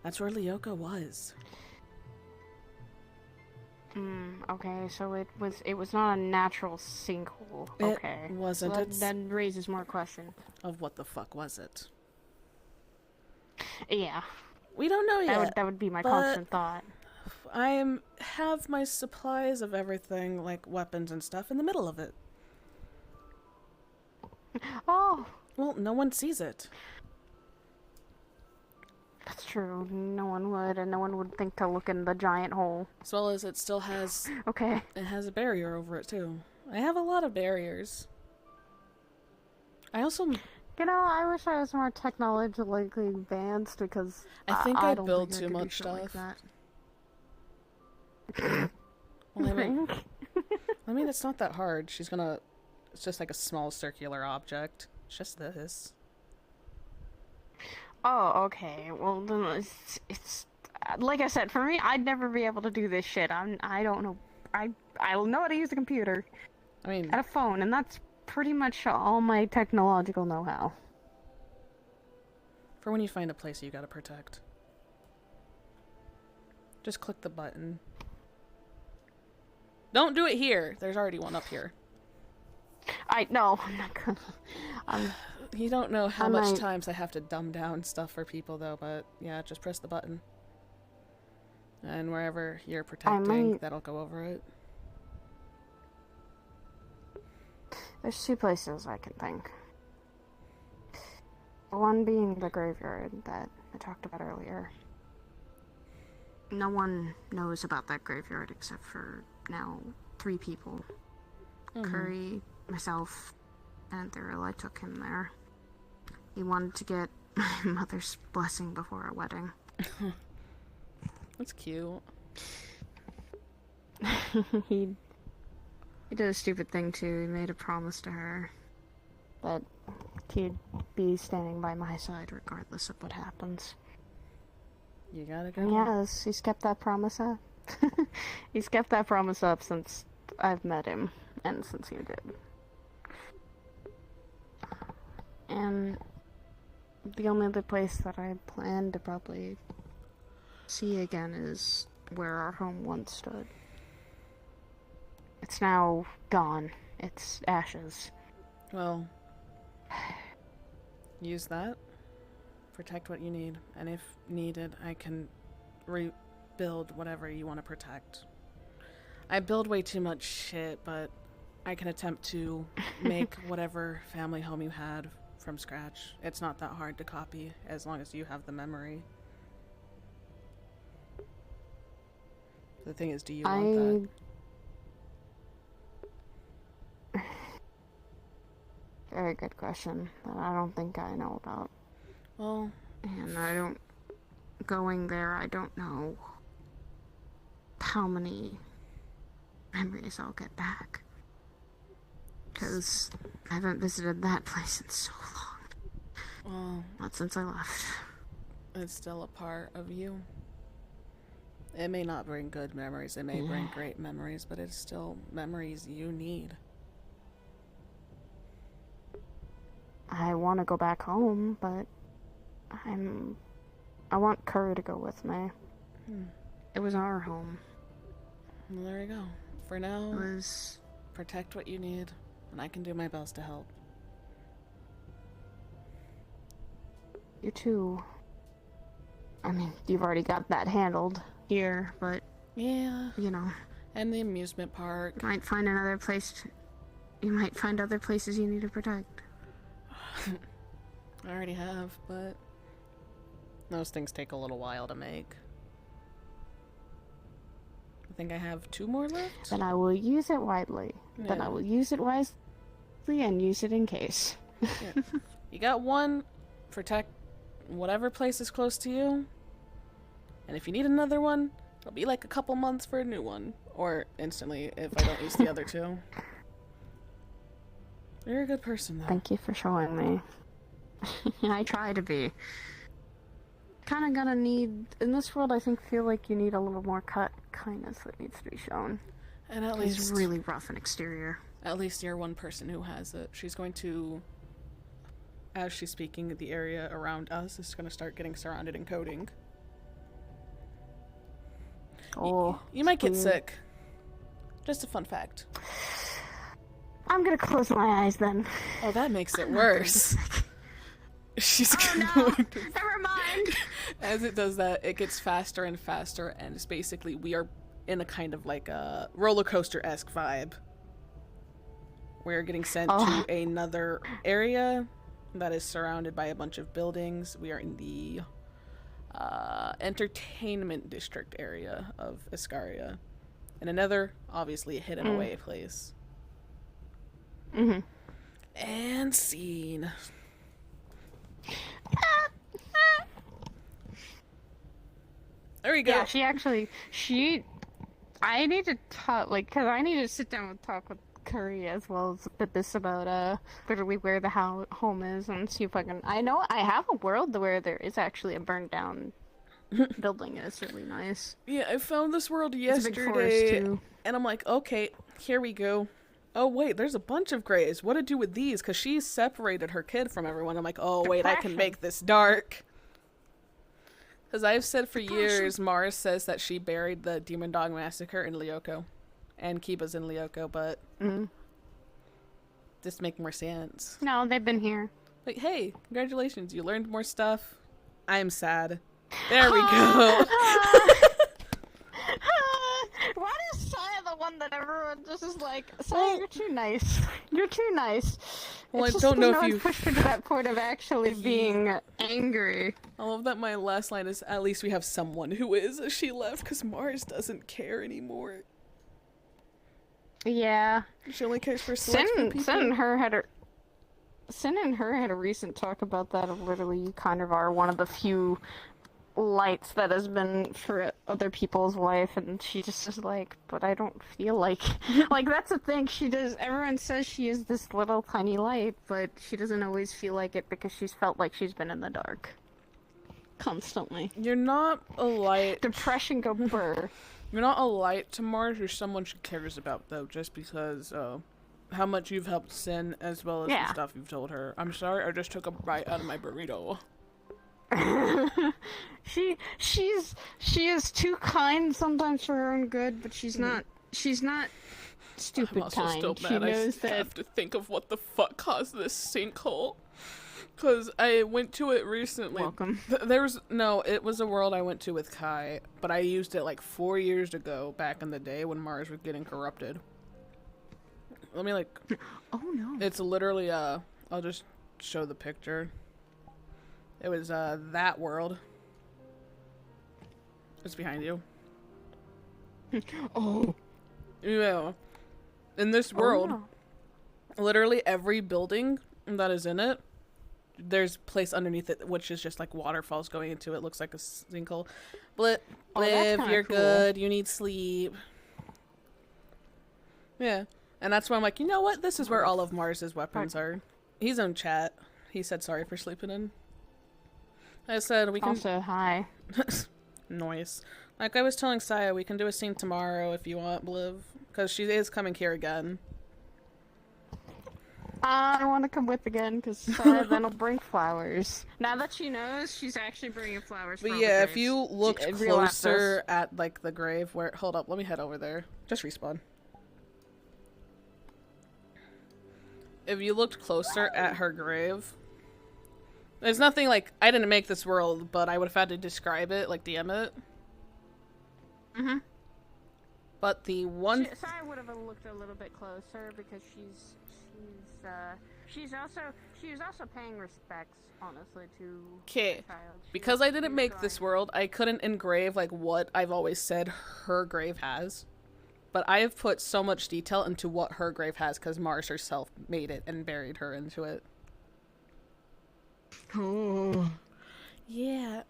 That's where Lyoka was. Okay, so it was not a natural sinkhole. Okay. It wasn't. So that raises more questions. Of what the fuck was it? Yeah. We don't know yet. That would be my but constant thought. I have my supplies of everything, like weapons and stuff, in the middle of it. Oh, Well, no one sees it. that's true. No one would, and no one would think to look in the giant hole. As well as it still has... Okay. It has a barrier over it, too. I have a lot of barriers. I also... You know, I wish I was more technologically advanced because I think I don't build think I too could do much shit like stuff. that. Well, Think? I mean, it's not that hard. She's gonna... It's just like a small circular object. It's just this. Oh, okay. Well, then it's like I said. For me, I'd never be able to do this shit. I don't know. I'll know how to use a computer I mean, and a phone, and that's pretty much all my technological know-how. for when you find a place you gotta protect. Just click the button. Don't do it here. There's already one up here. No, I'm not gonna. You don't know how I much might- times I have to dumb down stuff for people, though, but yeah, just press the button. And wherever you're protecting, might- that'll go over it. There's two places I can think. One being the graveyard that I talked about earlier. No one knows about that graveyard except for now 3 people. Curry, myself, and Thurl. I took him there. He wanted to get my mother's blessing before our wedding. That's cute. He did a stupid thing too. He made a promise to her that he'd be standing by my side regardless of what happens. You gotta go. And yes, he's kept that promise up. He's kept that promise up since I've met him, and since you did. And the only other place that I plan to probably see again is where our home once stood. It's now gone. It's ashes. Well, use that. Protect what you need. And if needed, I can rebuild whatever you want to protect. I build way too much shit, but I can attempt to make whatever family home you had from scratch. It's not that hard to copy as long as you have the memory. The thing is, do you want that? Very good question that I don't think I know about. Well, and going there, I don't know how many memories I'll get back. Because I haven't visited that place in so long. well, Not since I left. it's still a part of you. It may not bring good memories, it may bring great memories, but it's still memories you need. I want to go back home, but I want Curry to go with me. It was our home. Well, there you go. For now, It was... protect what you need, and I can do my best to help. You too. I mean, you've already got that handled here, but... Yeah. You know. And the amusement park. You might find another place... You might find other places you need to protect. I already have, but those things take a little while to make. I think I have 2 more left. Then I will use it widely. Yeah. Then I will use it wisely and use it in case. Yeah. You got 1. Protect whatever place is close to you. And if you need another one, it'll be like a couple months for a new one. Or instantly if I don't use the other 2. You're a good person, though. Thank you for showing me. I try to be. Kinda gonna need... In this world, I feel like you need a little more kindness that needs to be shown. And at He's least... really rough and exterior. At least you're one person who has it. She's going to... As she's speaking, the area around us is going to start getting surrounded in coating. Oh, You might get weird. sick. Just a fun fact. I'm gonna close my eyes then. Oh, that makes it worse. She's Oh going no! to... Never mind! As it does that, it gets faster and faster, and it's basically we are in a kind of like a roller coaster-esque vibe. We're getting sent to another area that is surrounded by a bunch of buildings. We are in the entertainment district area of Iscaria. And another, obviously, hidden away place. Mm-hmm. And scene. There we go. Yeah, I need to talk, cause I need to sit down and talk with Curry as well as Bibbis about, literally where the home is and see if I know I have a world where there is actually a burned down building and it's really nice. Yeah, I found this world It's a big forest yesterday, too. and I'm like, okay, here we go. Oh, wait, there's a bunch of grays. What to do with these? Because she separated her kid from everyone. I'm like, oh, wait, I can make this dark. Because I've said for years, Mars says that she buried the Demon Dog Massacre in Lyoko. And Kiba's in Lyoko, but this makes more sense. No, they've been here. Like, hey, congratulations, you learned more stuff. I'm sad. There we go. Why is Saya the one that and everyone just is like, "Sorry, you're too nice. You're too nice." Well, It's I just don't know no if one's you pushed her to that point of actually being angry. I love that my last line is, at least we have someone who is. She left because Mars doesn't care anymore. Yeah. She only cares for select few people. Sin and her had a recent talk about that of literally you kind of are one of the few lights that has been for other people's life, and she just is like, but I don't feel like like that's the thing, everyone says she is this little tiny light, but she doesn't always feel like it because she's felt like she's been in the dark constantly. You're not a light. Depression go burr. You're not a light to Mars. You're someone she cares about, though, just because how much you've helped Sin as well as the stuff you've told her. I'm sorry, I just took a bite out of my burrito. She is too kind sometimes for her own good, but she's not stupid I'm also kind. still She mad. knows I have to think of what the fuck caused this sinkhole. Because I went to it recently. Welcome. It was a world I went to with Kai, but I used it like 4 years ago, back in the day when Mars was getting corrupted. Let me Oh no. It's literally I'll just show the picture. It was that world. It's behind you. Oh. Yeah. In this world, literally every building that is in it, there's place underneath it, which is just like waterfalls going into it. Looks like a sinkhole. Liv, you're cool. Good. You need sleep. Yeah. And that's why I'm like, you know what? This is where all of Mars's weapons are. He's in chat. He said sorry for sleeping in. I said we can... Also, hi. Noise. Like I was telling Saya, we can do a scene tomorrow if you want, Bliv. Because she is coming here again. I want to come with again, because Saya then will bring flowers. Now that she knows, she's actually bringing flowers. But yeah, if you looked closer at, like, the grave where... Hold up, let me head over there. Just respawn. If you looked closer at her grave... There's nothing, like... I didn't make this world, but I would have had to describe it, like DM it. Mm-hmm. But the one... Saya would have looked a little bit closer, because she was also paying respects, honestly, to Okay, because I didn't make this world, I couldn't engrave, like, what I've always said her grave has. But I have put so much detail into what her grave has, because Mars herself made it and buried her into it. Oh. Yeah.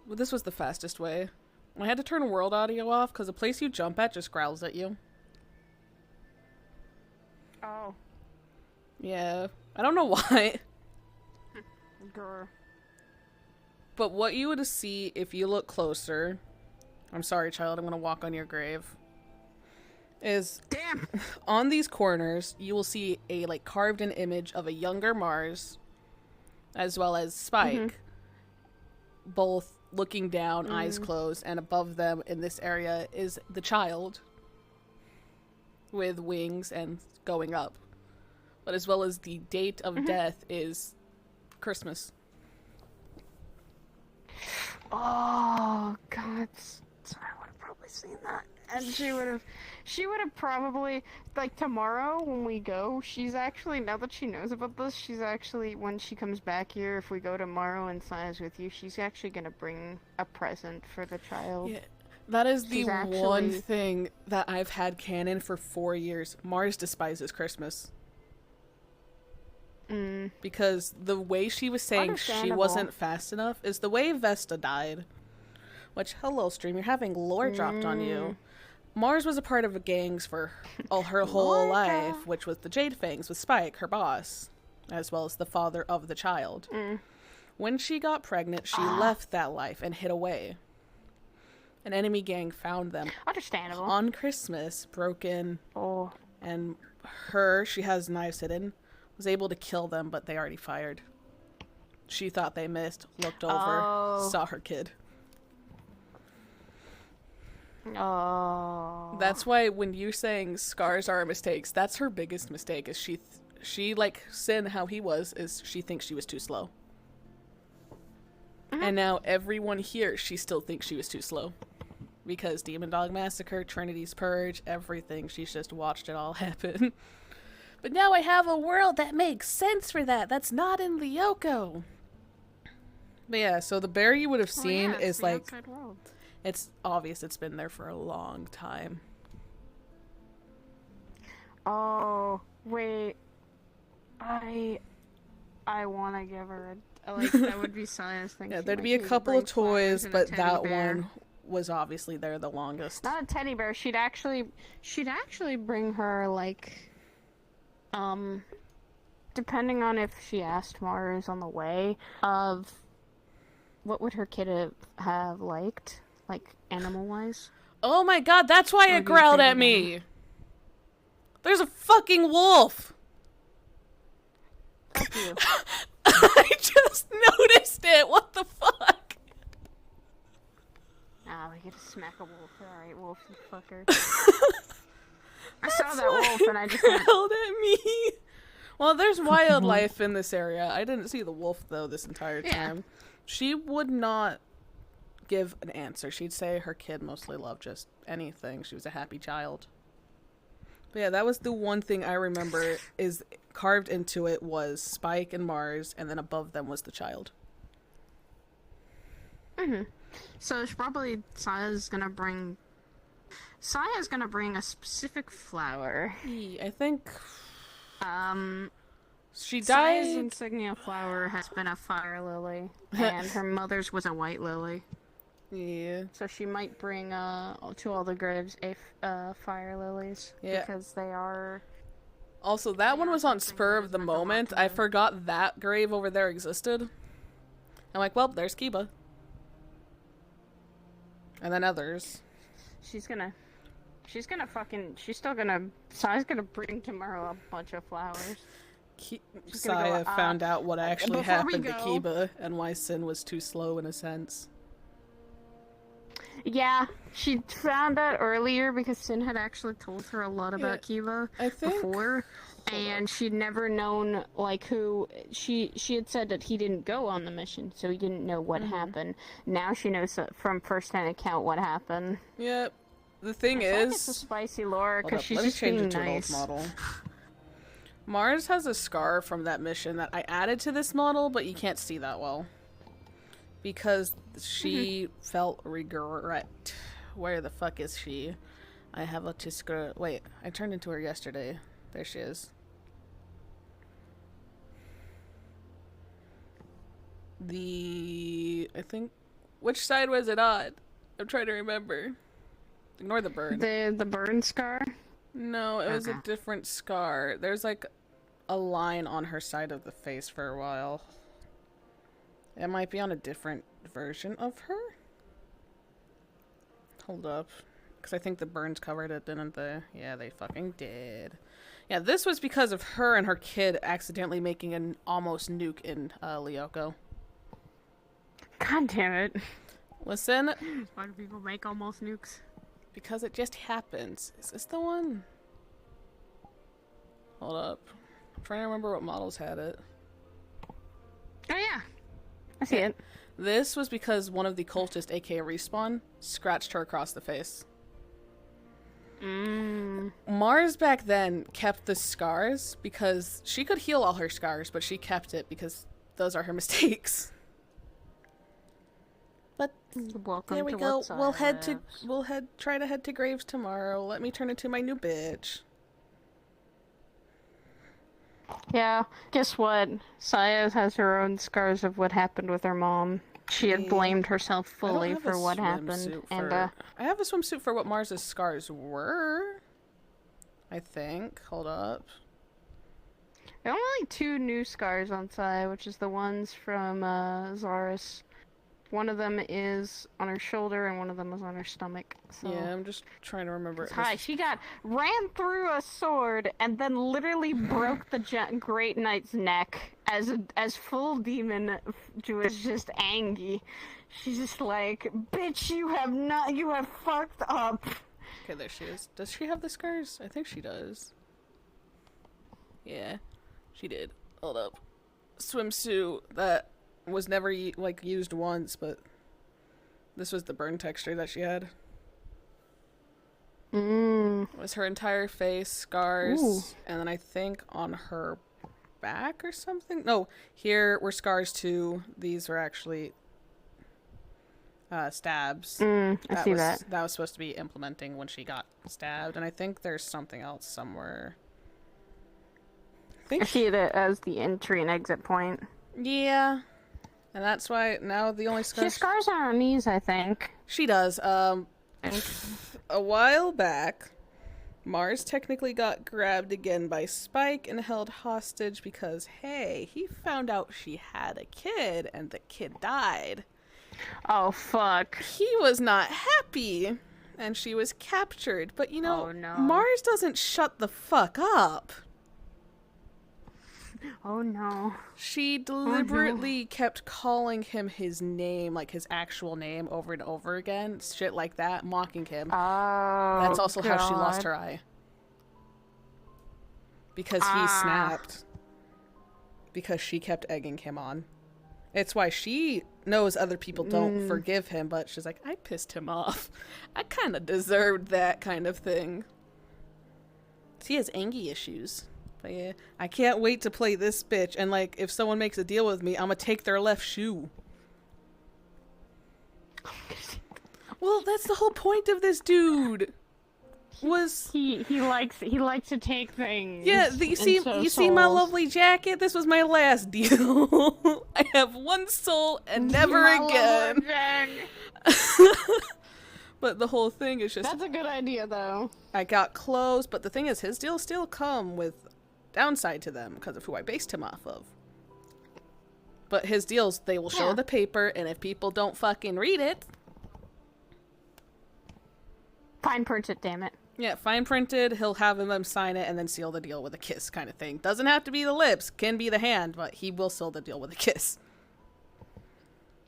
Well, this was the fastest way. I had to turn world audio off, because the place you jump at just growls at you. Oh. Yeah. I don't know why. Grr. But what you would see if you look closer... I'm sorry, child, I'm gonna walk on your grave. Is... Damn! On these corners, you will see a, like, carved-in image of a younger Mars, as well as Spike. Both looking down, eyes closed, and above them in this area is the child. With wings and going up. But as well as the date of death is Christmas. Oh, God. I would have probably seen that. And she would have probably, like, tomorrow when we go, she's actually, now that she knows about this, she's actually, when she comes back here, if we go tomorrow and Saya's with you, she's actually gonna bring a present for the child. Yeah. That is the one thing that I've had canon for 4 years. Mars despises Christmas. Because the way she was saying she wasn't fast enough is the way Vesta died. Which, hello stream, you're having lore dropped on you. Mars was a part of gangs for all her whole life, which was the Jade Fangs with Spike, her boss, as well as the father of the child. When she got pregnant, she left that life and hid away. An enemy gang found them. Understandable. On Christmas, broke in, and she has knives hidden, was able to kill them, but they already fired. She thought they missed, looked over, saw her kid. Oh. That's why when you're saying scars are mistakes, that's her biggest mistake, is she like Sin, how he was, is she thinks she was too slow. And now everyone here, she still thinks she was too slow. because Demon Dog Massacre, Trinity's Purge, everything. She's just watched it all happen. But now I have a world that makes sense for that. That's not in Lyoko. But yeah, so the bear you would have seen is like, it's obvious it's been there for a long time. Oh, wait. I want to give her a, like, that would be Saya's thing. Yeah, there'd be a couple of toys, but that one was obviously there the longest. Not a teddy bear. She'd actually bring her, like, depending on if she asked Mars on the way, of what would her kid have liked, like, animal-wise. Oh my god, that's why it growled at me! There's a fucking wolf! Fuck you. I just noticed it! What the fuck? Ah, we get to smack a wolf. Alright, wolf, you fucker. I saw that wolf and I just growled at me. Well, there's wildlife in this area. I didn't see the wolf, though, this entire time. Yeah. She would not give an answer. She'd say her kid mostly loved just anything. She was a happy child. But yeah, that was the one thing I remember is carved into it was Spike and Mars, and then above them was the child. Mm-hmm. So it's probably Saya's gonna bring a specific flower. I think... she died... Saya's insignia flower has been a fire lily, and her mother's was a white lily. Yeah. So she might bring to all the graves fire lilies, because they are... Also, that one was on spur of the moment. I forgot that grave over there existed. I'm like, well, there's Kiba. And then others. Saya's gonna bring tomorrow a bunch of flowers. Saya found out what actually happened to Kiba and why Sin was too slow in a sense. Yeah, she found out earlier because Sin had actually told her a lot about Kiba before, and she'd never known, like, who... She had said that he didn't go on the mission, so he didn't know what happened. Now she knows from first-hand account what happened. Yep. The thing is... It's a spicy lore, because she's just being nice. Model. Mars has a scar from that mission that I added to this model, but you can't see that well. Because she felt regret. Where the fuck is she? I have a Tiskra. Wait, I turned into her yesterday. There she is. I think... Which side was it on? I'm trying to remember. Ignore the burn. The burn scar? No, it was a different scar. There's like a line on her side of the face for a while. It might be on a different version of her. Hold up. Because I think the burns covered it, didn't they? Yeah, they fucking did. Yeah, this was because of her and her kid accidentally making an almost nuke in Lyoko. God damn it. Listen. Why do people make almost nukes? Because it just happens. Is this the one? Hold up. I'm trying to remember what models had it. Oh yeah. I see it. This was because one of the cultists, aka Respawn, scratched her across the face. Mars back then kept the scars because she could heal all her scars, but she kept it because those are her mistakes. But there we go. We'll try to head to graves tomorrow. Let me turn into my new bitch. Yeah, guess what? Saya has her own scars of what happened with her mom. She had blamed herself fully for what happened. I have a swimsuit for what Mars's scars were. I think. Hold up. There are only 2 new scars on Saya, which is the ones from Zaris. One of them is on her shoulder, and one of them is on her stomach. So. Yeah, I'm just trying to remember. She ran through a sword and then literally broke the Great Knight's neck as full demon. She was just angry. She's just like, bitch, you have fucked up. Okay, there she is. Does she have the scars? I think she does. Yeah, she did. Hold up. Swimsuit that was never used once, but this was the burn texture that she had. It was her entire face, scars, Ooh. and then I think on her back or something. No, here were scars too. These were actually stabs. I see that. That was supposed to be implementing when she got stabbed, and I think there's something else somewhere. I see it as the entry and exit point. Yeah, and that's why now the only She scars has scars on her knees, I think. she does. A while back, Mars technically got grabbed again by Spike and held hostage because, hey, he found out she had a kid and the kid died. Oh, fuck. He was not happy and she was captured. But you know, Oh, no. Mars doesn't shut the fuck up. Oh, no. She deliberately kept calling him his name, like his actual name, over and over again. Shit like that, mocking him. Oh, That's also how she lost God. her eye. Because he snapped. Because she kept egging him on. It's why she knows other people don't forgive him, but she's like, I pissed him off. I kind of deserved that kind of thing. He has anger issues. But yeah, I can't wait to play this bitch, and like, if someone makes a deal with me, I'm gonna take their left shoe. Well, that's the whole point of this dude. Was He likes to take things. yeah, you see my lovely jacket? This was my last deal. I have one soul and never again. But the whole thing is just That's a good idea, though. I got clothes, but the thing is, his deals still come with downside to them because of who I based him off of. But his deals, they will show the paper, and if people don't fucking read it... Fine print it, damn it. Yeah, fine printed, he'll have them sign it and then seal the deal with a kiss kind of thing. Doesn't have to be the lips, can be the hand, but he will seal the deal with a kiss.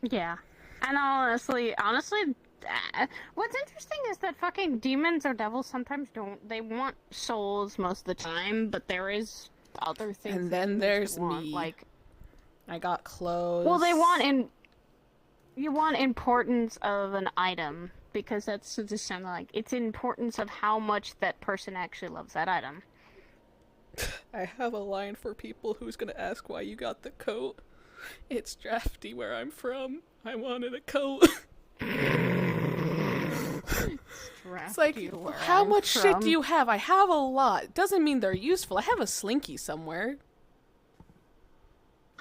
Yeah. And honestly, what's interesting is that fucking demons or devils sometimes they want souls most of the time, but there is other things. And then there's want, me. like, I got clothes. well, you want importance of an item, because that's what this sounds like. It's importance of how much that person actually loves that item. I have a line for people who's gonna ask why you got the coat. It's drafty where I'm from. I wanted a coat. It's like, how much shit do you have? I have a lot. Doesn't mean they're useful. I have a slinky somewhere.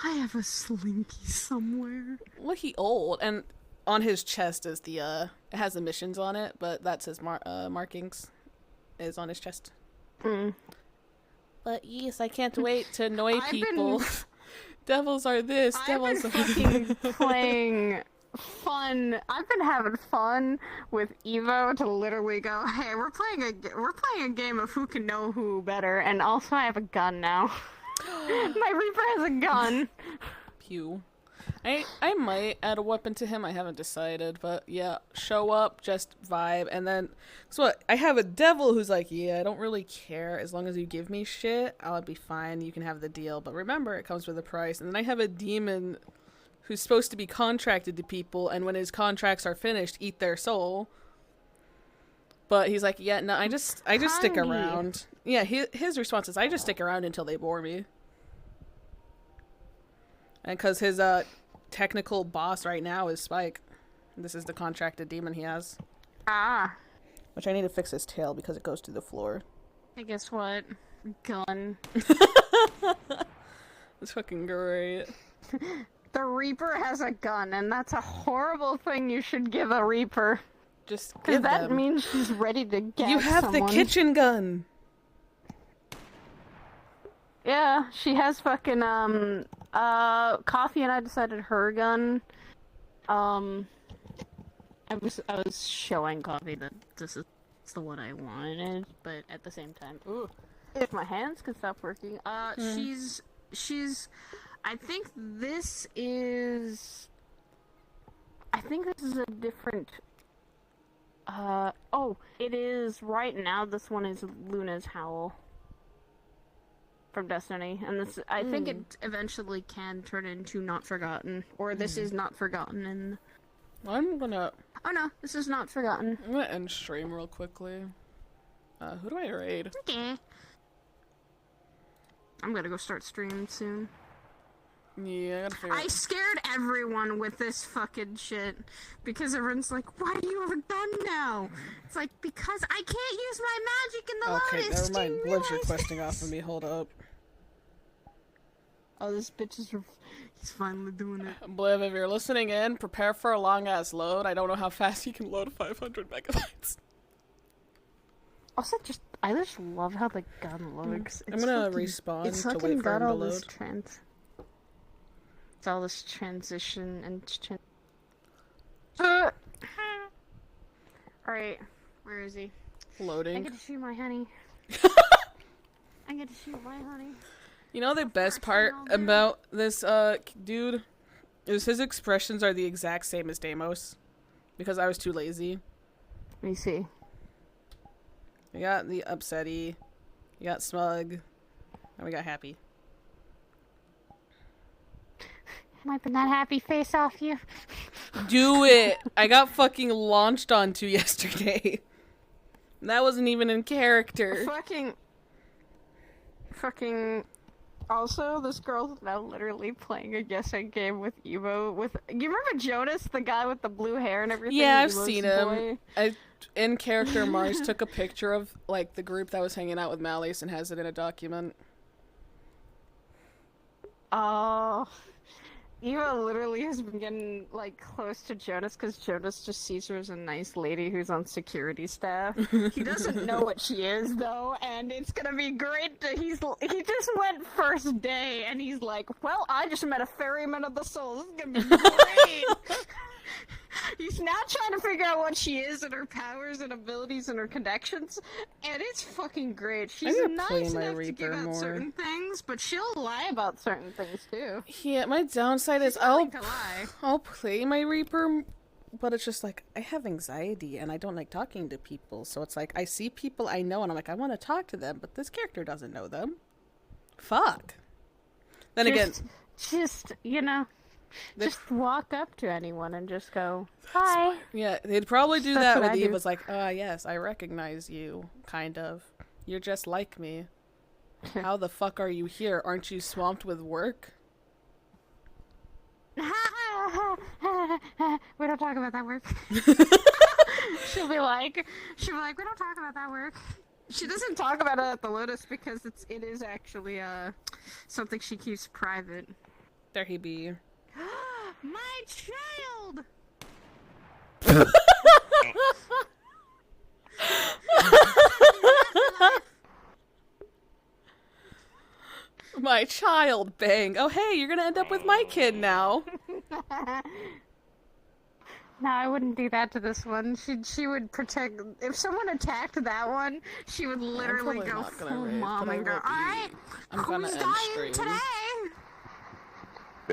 I have a slinky somewhere. Well, he old, and on his chest is the it has emissions on it, but that's his markings is on his chest. But yes, I can't wait to annoy people. Devils are this, devils are fucking playing fun. I've been having fun with Evo to literally go, hey, we're playing a game of who can know who better, and also I have a gun now. My Reaper has a gun. Pew. I might add a weapon to him. I haven't decided, but yeah, show up, just vibe, and then so what? I have a devil who's like, yeah, I don't really care as long as you give me shit, I'll be fine. You can have the deal, but remember, it comes with a price. And then I have a demon who's supposed to be contracted to people, and when his contracts are finished, eat their soul. But he's like, yeah, no, I just stick around. Yeah, his response is, I just stick around until they bore me. And because his technical boss right now is Spike. This is the contracted demon he has. Which I need to fix his tail because it goes to the floor. Hey, guess what? Gun. It's fucking great. The Reaper has a gun, and that's a horrible thing you should give a Reaper. Just Because give that them. means she's ready to get You have someone. the kitchen gun. Yeah, she has fucking, Coffee and I decided her gun, I was showing Coffee that this is the one I wanted, but at the same time, if my hands could stop working, she's, I think this is a different, it is, right now, this one is Luna's Howl. From Destiny, and this I think it eventually can turn into Not Forgotten, or this is Not Forgotten. And I'm gonna oh no, this is Not Forgotten. end stream real quickly. Who do I raid? Okay. I'm gonna go start streaming soon. Yeah, I gotta figure I scared everyone with this fucking shit. Because everyone's like, why are you overdone now? It's like, because I can't use my magic in the Okay, Lotus. never mind. Do you Blood's realize requesting this? off of me. Hold up. Oh, this bitch is... He's finally doing it. Bliv, if you're listening in, prepare for a long-ass load. I don't know how fast you can load 500 megabytes. Also, I just love how the gun looks. I'm gonna respawn it's to fucking wait for got him to all this load. It's all this transition and Alright, where is he? I Loading. get to shoot my honey. I get to shoot my honey. You know the best part about this dude is his expressions are the exact same as Deimos. Because I was too lazy. Let me see. We got the upsetty, we got smug, and we got happy. Wiping that happy face off you. Do it! I got fucking launched onto yesterday. That wasn't even in character. Fucking. Also, this girl's now literally playing a guessing game with Evo. You remember Jonas, the guy with the blue hair and everything? Yeah, I've Evo's seen him. In character, Mars took a picture of like the group that was hanging out with Malice and has it in a document. Oh. Eva literally has been getting, like, close to Jonas because Jonas just sees her as a nice lady who's on security staff. He doesn't know what she is, though, and it's gonna be great he just went first day, and he's like, well, I just met a ferryman of the soul. This is gonna be great! He's now trying to figure out what she is and her powers and abilities and her connections, and it's fucking great. She's nice enough to give out certain things, but she'll lie about certain things too. Yeah, my downside is I'll play my Reaper, but it's just like I have anxiety and I don't like talking to people, so it's like I see people I know and I'm like I want to talk to them, but this character doesn't know them. Fuck. Then again, just walk up to anyone and just go, hi. Yeah, they'd probably do That's that what with I Eve. do. Was like, yes, I recognize you, kind of. You're just like me. How the fuck are you here? Aren't you swamped with work? We don't talk about that work. She'll be like, we don't talk about that work. She doesn't talk about it at the Lotus because it is actually something she keeps private. There he be. My child! My child, bang. Oh, hey, you're gonna end up with my kid now. No, I wouldn't do that to this one. She would protect. If someone attacked that one, she would literally go full mom and go, alright, I'm gonna who's end dying stream. today?